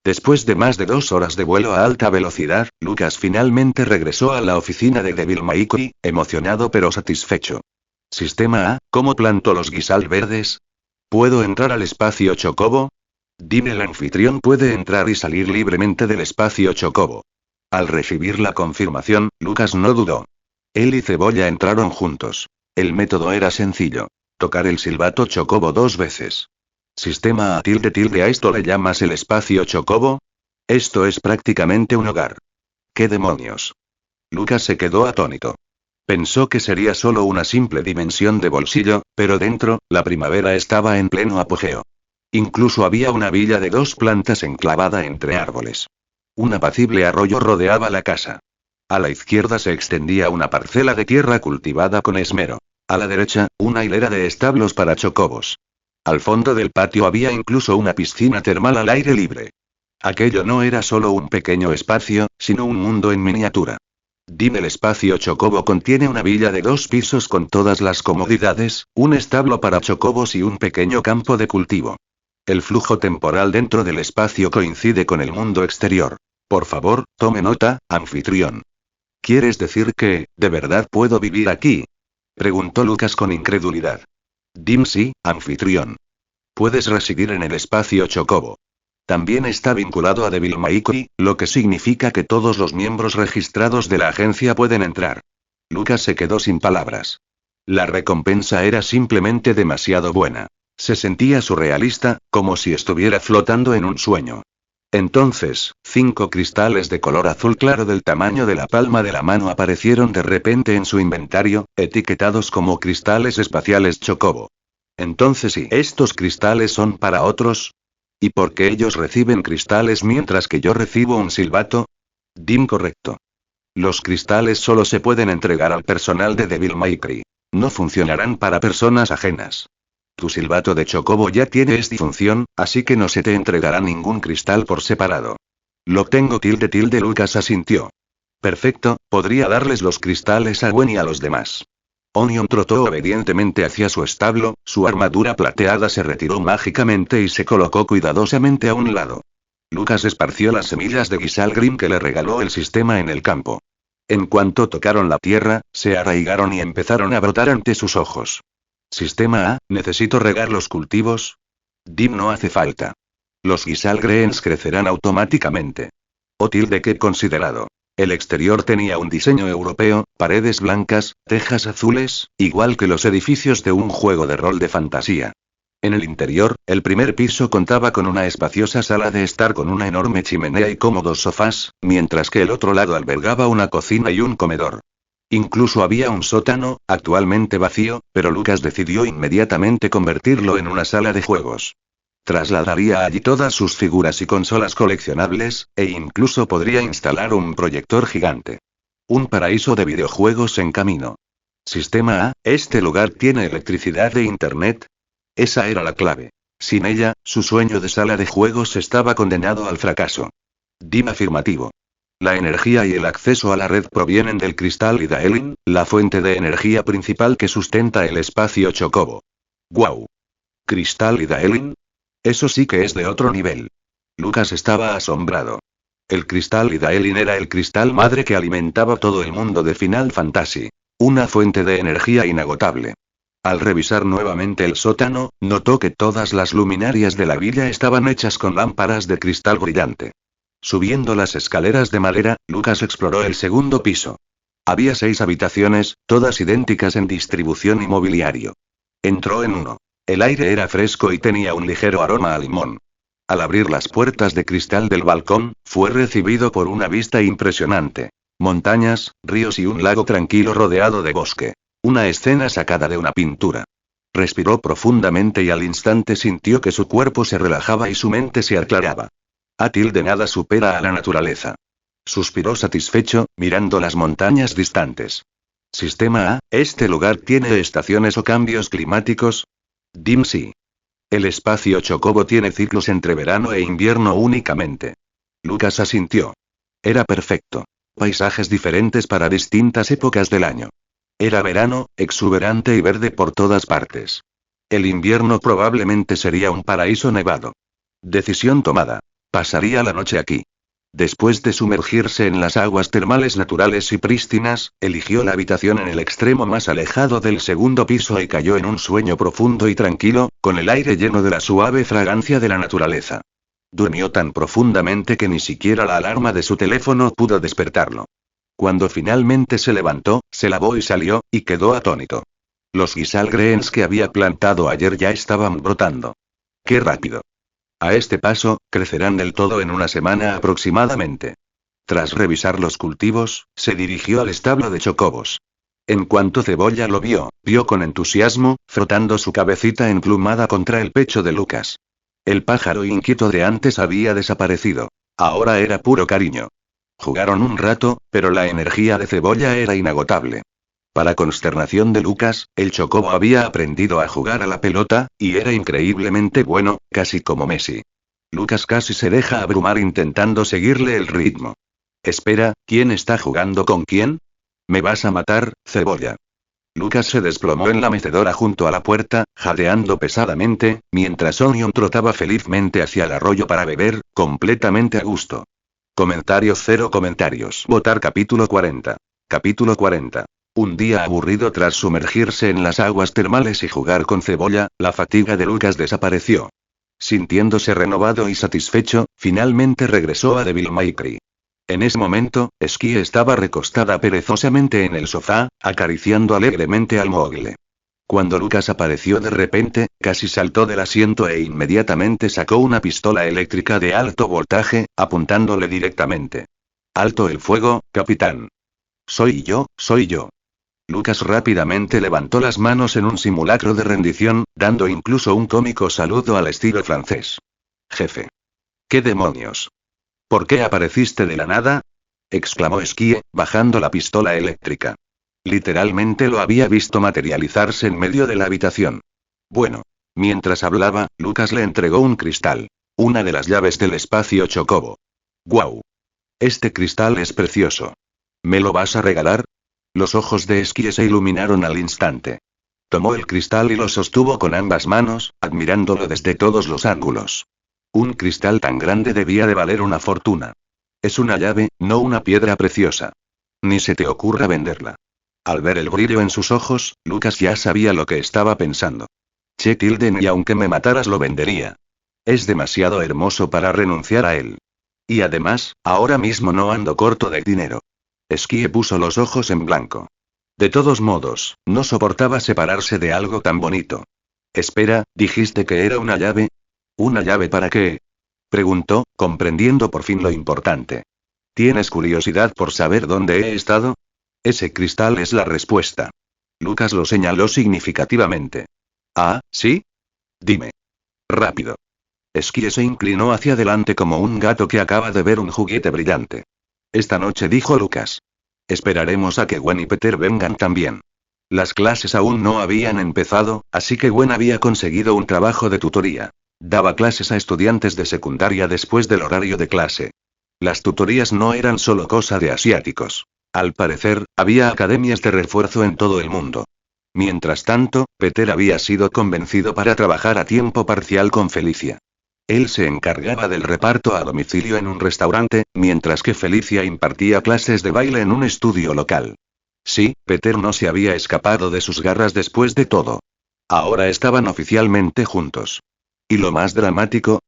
Después de más de 2 horas de vuelo a alta velocidad, Lucas finalmente regresó a la oficina de Devil May Cry, emocionado pero satisfecho. Sistema A, ¿cómo planto los guisal verdes? ¿Puedo entrar al espacio Chocobo? Dime, el anfitrión puede entrar y salir libremente del espacio Chocobo. Al recibir la confirmación, Lucas no dudó. Él y Cebolla entraron juntos. El método era sencillo. Tocar el silbato Chocobo 2 veces. Sistema A ¿a esto le llamas el espacio Chocobo? Esto es prácticamente un hogar. ¿Qué demonios? Lucas se quedó atónito. Pensó que sería solo una simple dimensión de bolsillo, pero dentro, la primavera estaba en pleno apogeo. Incluso había una villa de 2 plantas enclavada entre árboles. Un apacible arroyo rodeaba la casa. A la izquierda se extendía una parcela de tierra cultivada con esmero. A la derecha, una hilera de establos para chocobos. Al fondo del patio había incluso una piscina termal al aire libre. Aquello no era solo un pequeño espacio, sino un mundo en miniatura. Dime, el espacio Chocobo contiene una villa de 2 pisos con todas las comodidades, un establo para chocobos y un pequeño campo de cultivo. El flujo temporal dentro del espacio coincide con el mundo exterior. Por favor, tome nota, anfitrión. ¿Quieres decir que, de verdad puedo vivir aquí? Preguntó Lucas con incredulidad. Sí, anfitrión. Puedes residir en el espacio Chocobo. También está vinculado a Devil May Cry, lo que significa que todos los miembros registrados de la agencia pueden entrar. Lucas se quedó sin palabras. La recompensa era simplemente demasiado buena. Se sentía surrealista, como si estuviera flotando en un sueño. Entonces, 5 cristales de color azul claro del tamaño de la palma de la mano aparecieron de repente en su inventario, etiquetados como cristales espaciales Chocobo. Entonces, ¿y estos cristales son para otros? ¿Y por qué ellos reciben cristales mientras que yo recibo un silbato? Correcto. Los cristales solo se pueden entregar al personal de Devil May Cry. No funcionarán para personas ajenas. Tu silbato de Chocobo ya tiene esta función, así que no se te entregará ningún cristal por separado. Lo tengo Lucas asintió. Perfecto, podría darles los cristales a Gwen y a los demás. Onion trotó obedientemente hacia su establo, su armadura plateada se retiró mágicamente y se colocó cuidadosamente a un lado. Lucas esparció las semillas de Gisalgrim que le regaló el sistema en el campo. En cuanto tocaron la tierra, se arraigaron y empezaron a brotar ante sus ojos. Sistema A, ¿necesito regar los cultivos? No hace falta. Los Gisalgreens crecerán automáticamente. Qué considerado. El exterior tenía un diseño europeo, paredes blancas, tejas azules, igual que los edificios de un juego de rol de fantasía. En el interior, el primer piso contaba con una espaciosa sala de estar con una enorme chimenea y cómodos sofás, mientras que el otro lado albergaba una cocina y un comedor. Incluso había un sótano, actualmente vacío, pero Lucas decidió inmediatamente convertirlo en una sala de juegos. Trasladaría allí todas sus figuras y consolas coleccionables, e incluso podría instalar un proyector gigante. Un paraíso de videojuegos en camino. Sistema A, ¿este lugar tiene electricidad e internet? Esa era la clave. Sin ella, su sueño de sala de juegos estaba condenado al fracaso. Afirmativo. La energía y el acceso a la red provienen del cristal Idaelin, la fuente de energía principal que sustenta el espacio Chocobo. ¡Guau! ¿Cristal Idaelin? Eso sí que es de otro nivel. Lucas estaba asombrado. El cristal Idaelin era el cristal madre que alimentaba todo el mundo de Final Fantasy. Una fuente de energía inagotable. Al revisar nuevamente el sótano, notó que todas las luminarias de la villa estaban hechas con lámparas de cristal brillante. Subiendo las escaleras de madera, Lucas exploró el segundo piso. Había 6 habitaciones, todas idénticas en distribución y mobiliario. Entró en uno. El aire era fresco y tenía un ligero aroma a limón. Al abrir las puertas de cristal del balcón, fue recibido por una vista impresionante. Montañas, ríos y un lago tranquilo rodeado de bosque. Una escena sacada de una pintura. Respiró profundamente y al instante sintió que su cuerpo se relajaba y su mente se aclaraba. De nada supera a la naturaleza. Suspiró satisfecho, mirando las montañas distantes. Sistema A, ¿este lugar tiene estaciones o cambios climáticos? Dim sí. El espacio Chocobo tiene ciclos entre verano e invierno únicamente. Lucas asintió. Era perfecto. Paisajes diferentes para distintas épocas del año. Era verano, exuberante y verde por todas partes. El invierno probablemente sería un paraíso nevado. Decisión tomada. Pasaría la noche aquí. Después de sumergirse en las aguas termales naturales y prístinas, eligió la habitación en el extremo más alejado del segundo piso y cayó en un sueño profundo y tranquilo, con el aire lleno de la suave fragancia de la naturaleza. Durmió tan profundamente que ni siquiera la alarma de su teléfono pudo despertarlo. Cuando finalmente se levantó, se lavó y salió, y quedó atónito. Los Gisalgreens que había plantado ayer ya estaban brotando. ¡Qué rápido! A este paso, crecerán del todo en una semana aproximadamente. Tras revisar los cultivos, se dirigió al establo de chocobos. En cuanto Cebolla lo vio con entusiasmo, frotando su cabecita emplumada contra el pecho de Lucas. El pájaro inquieto de antes había desaparecido. Ahora era puro cariño. Jugaron un rato, pero la energía de Cebolla era inagotable. Para consternación de Lucas, el chocobo había aprendido a jugar a la pelota, y era increíblemente bueno, casi como Messi. Lucas casi se deja abrumar intentando seguirle el ritmo. Espera, ¿quién está jugando con quién? ¿Me vas a matar, Cebolla? Lucas se desplomó en la mecedora junto a la puerta, jadeando pesadamente, mientras Onion trotaba felizmente hacia el arroyo para beber, completamente a gusto. Comentarios 0 comentarios. Votar capítulo 40. Capítulo 40. Un día aburrido tras sumergirse en las aguas termales y jugar con Cebolla, la fatiga de Lucas desapareció. Sintiéndose renovado y satisfecho, finalmente regresó a Devil May Cry. En ese momento, Sky estaba recostada perezosamente en el sofá, acariciando alegremente al Moogle. Cuando Lucas apareció de repente, casi saltó del asiento e inmediatamente sacó una pistola eléctrica de alto voltaje, apuntándole directamente. «Alto el fuego, capitán». Soy yo. Lucas rápidamente levantó las manos en un simulacro de rendición, dando incluso un cómico saludo al estilo francés. «Jefe». «¿Qué demonios? ¿Por qué apareciste de la nada?», exclamó Sky, bajando la pistola eléctrica. Literalmente lo había visto materializarse en medio de la habitación. Bueno. Mientras hablaba, Lucas le entregó un cristal. Una de las llaves del espacio Chocobo. ¡Guau! Este cristal es precioso. ¿Me lo vas a regalar? Los ojos de Sky se iluminaron al instante. Tomó el cristal y lo sostuvo con ambas manos, admirándolo desde todos los ángulos. Un cristal tan grande debía de valer una fortuna. Es una llave, no una piedra preciosa. Ni se te ocurra venderla. Al ver el brillo en sus ojos, Lucas ya sabía lo que estaba pensando. Y aunque me mataras lo vendería. Es demasiado hermoso para renunciar a él. Y además, ahora mismo no ando corto de dinero. Sky puso los ojos en blanco. De todos modos, no soportaba separarse de algo tan bonito. Espera, ¿dijiste que era una llave? ¿Una llave para qué?, preguntó, comprendiendo por fin lo importante. ¿Tienes curiosidad por saber dónde he estado? Ese cristal es la respuesta. Lucas lo señaló significativamente. Ah, ¿sí? Dime. Rápido. Sky se inclinó hacia adelante como un gato que acaba de ver un juguete brillante. Esta noche, dijo Lucas. Esperaremos a que Gwen y Peter vengan también. Las clases aún no habían empezado, así que Gwen había conseguido un trabajo de tutoría. Daba clases a estudiantes de secundaria después del horario de clase. Las tutorías no eran solo cosa de asiáticos. Al parecer, había academias de refuerzo en todo el mundo. Mientras tanto, Peter había sido convencido para trabajar a tiempo parcial con Felicia. Él se encargaba del reparto a domicilio en un restaurante, mientras que Felicia impartía clases de baile en un estudio local. Sí, Peter no se había escapado de sus garras después de todo. Ahora estaban oficialmente juntos. ¿Y lo más dramático?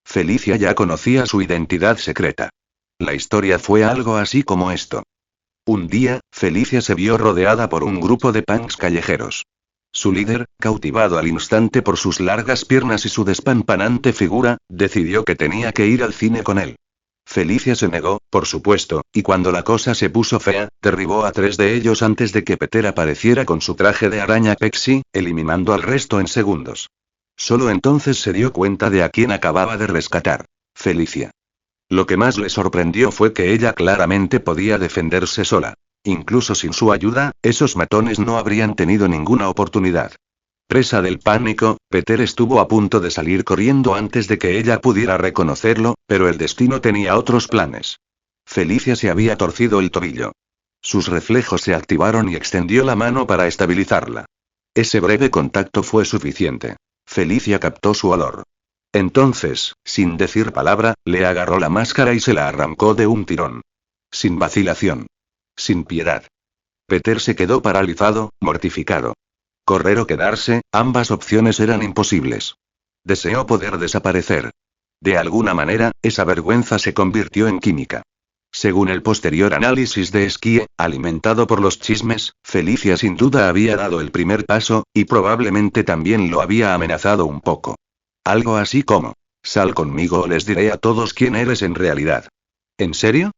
Felicia ya conocía su identidad secreta. La historia fue algo así como esto. Un día, Felicia se vio rodeada por un grupo de punks callejeros. Su líder, cautivado al instante por sus largas piernas y su despampanante figura, decidió que tenía que ir al cine con él. Felicia se negó, por supuesto, y cuando la cosa se puso fea, derribó a 3 de ellos antes de que Peter apareciera con su traje de araña Pexi, eliminando al resto en segundos. Solo entonces se dio cuenta de a quién acababa de rescatar. Felicia. Lo que más le sorprendió fue que ella claramente podía defenderse sola. Incluso sin su ayuda, esos matones no habrían tenido ninguna oportunidad. Presa del pánico, Peter estuvo a punto de salir corriendo antes de que ella pudiera reconocerlo, pero el destino tenía otros planes. Felicia se había torcido el tobillo. Sus reflejos se activaron y extendió la mano para estabilizarla. Ese breve contacto fue suficiente. Felicia captó su olor. Entonces, sin decir palabra, le agarró la máscara y se la arrancó de un tirón. Sin vacilación. Sin piedad. Peter se quedó paralizado, mortificado. Correr o quedarse, ambas opciones eran imposibles. Deseó poder desaparecer. De alguna manera, esa vergüenza se convirtió en química. Según el posterior análisis de Esquie, alimentado por los chismes, Felicia sin duda había dado el primer paso, y probablemente también lo había amenazado un poco. Algo así como: sal conmigo o les diré a todos quién eres en realidad. ¿En serio?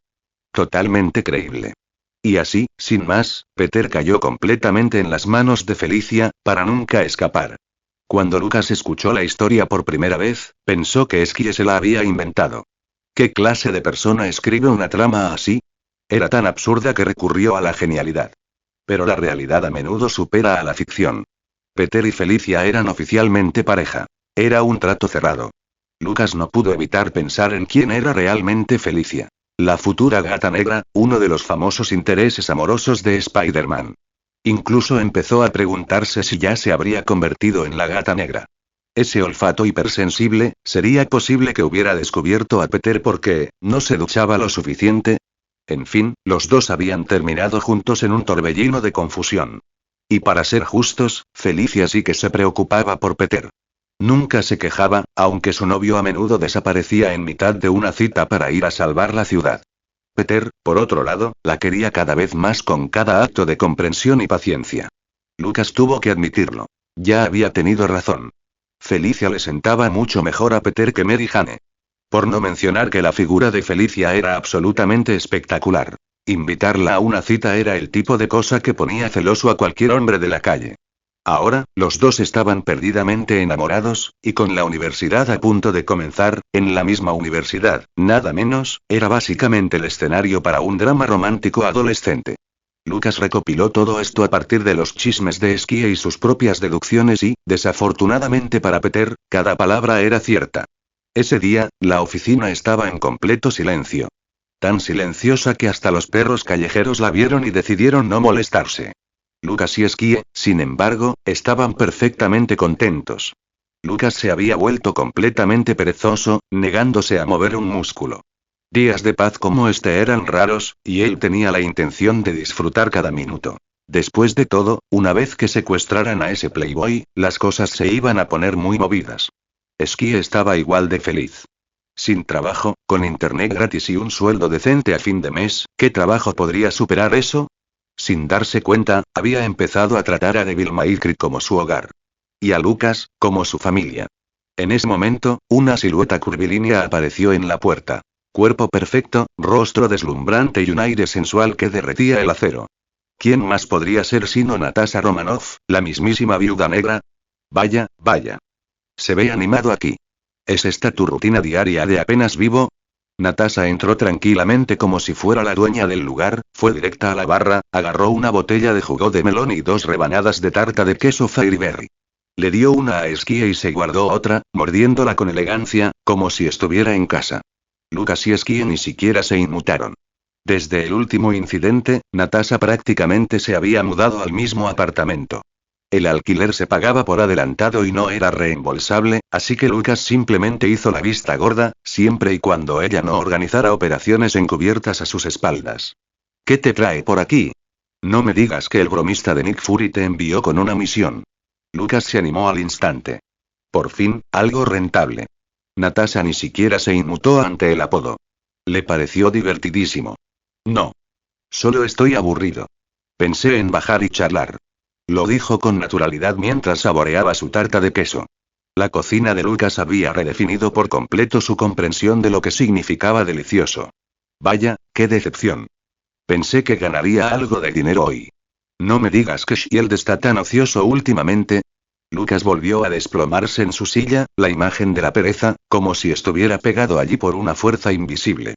Totalmente creíble. Y así, sin más, Peter cayó completamente en las manos de Felicia, para nunca escapar. Cuando Lucas escuchó la historia por primera vez, pensó que Esquie se la había inventado. ¿Qué clase de persona escribe una trama así? Era tan absurda que recurrió a la genialidad. Pero la realidad a menudo supera a la ficción. Peter y Felicia eran oficialmente pareja. Era un trato cerrado. Lucas no pudo evitar pensar en quién era realmente Felicia. La futura Gata Negra, uno de los famosos intereses amorosos de Spider-Man. Incluso empezó a preguntarse si ya se habría convertido en la Gata Negra. Ese olfato hipersensible, ¿sería posible que hubiera descubierto a Peter porque no se duchaba lo suficiente? En fin, los dos habían terminado juntos en un torbellino de confusión. Y para ser justos, Felicia sí que se preocupaba por Peter. Nunca se quejaba, aunque su novio a menudo desaparecía en mitad de una cita para ir a salvar la ciudad. Peter, por otro lado, la quería cada vez más con cada acto de comprensión y paciencia. Lucas tuvo que admitirlo. Ya había tenido razón. Felicia le sentaba mucho mejor a Peter que Mary Jane. Por no mencionar que la figura de Felicia era absolutamente espectacular. Invitarla a una cita era el tipo de cosa que ponía celoso a cualquier hombre de la calle. Ahora, los dos estaban perdidamente enamorados, y con la universidad a punto de comenzar, en la misma universidad, nada menos, era básicamente el escenario para un drama romántico adolescente. Lucas recopiló todo esto a partir de los chismes de Esquie y sus propias deducciones y, desafortunadamente para Peter, cada palabra era cierta. Ese día, la oficina estaba en completo silencio. Tan silenciosa que hasta los perros callejeros la vieron y decidieron no molestarse. Lucas y Esquie, sin embargo, estaban perfectamente contentos. Lucas se había vuelto completamente perezoso, negándose a mover un músculo. Días de paz como este eran raros, y él tenía la intención de disfrutar cada minuto. Después de todo, una vez que secuestraran a ese playboy, las cosas se iban a poner muy movidas. Esquie estaba igual de feliz. Sin trabajo, con internet gratis y un sueldo decente a fin de mes, ¿qué trabajo podría superar eso? Sin darse cuenta, había empezado a tratar a Devil May Cry como su hogar. Y a Lucas, como su familia. En ese momento, una silueta curvilínea apareció en la puerta. Cuerpo perfecto, rostro deslumbrante y un aire sensual que derretía el acero. ¿Quién más podría ser sino Natasha Romanoff, la mismísima Viuda Negra? Vaya, vaya. Se ve animado aquí. ¿Es esta tu rutina diaria de apenas vivo? Natasha entró tranquilamente como si fuera la dueña del lugar, fue directa a la barra, agarró una botella de jugo de melón y 2 rebanadas de tarta de queso Fairyberry. Le dio una a Esquie y se guardó otra, mordiéndola con elegancia, como si estuviera en casa. Lucas y Esquie ni siquiera se inmutaron. Desde el último incidente, Natasha prácticamente se había mudado al mismo apartamento. El alquiler se pagaba por adelantado y no era reembolsable, así que Lucas simplemente hizo la vista gorda, siempre y cuando ella no organizara operaciones encubiertas a sus espaldas. ¿Qué te trae por aquí? No me digas que el bromista de Nick Fury te envió con una misión. Lucas se animó al instante. Por fin, algo rentable. Natasha ni siquiera se inmutó ante el apodo. Le pareció divertidísimo. No. Solo estoy aburrido. Pensé en bajar y charlar. Lo dijo con naturalidad mientras saboreaba su tarta de queso. La cocina de Lucas había redefinido por completo su comprensión de lo que significaba delicioso. Vaya, qué decepción. Pensé que ganaría algo de dinero hoy. No me digas que Shield está tan ocioso últimamente. Lucas volvió a desplomarse en su silla, la imagen de la pereza, como si estuviera pegado allí por una fuerza invisible.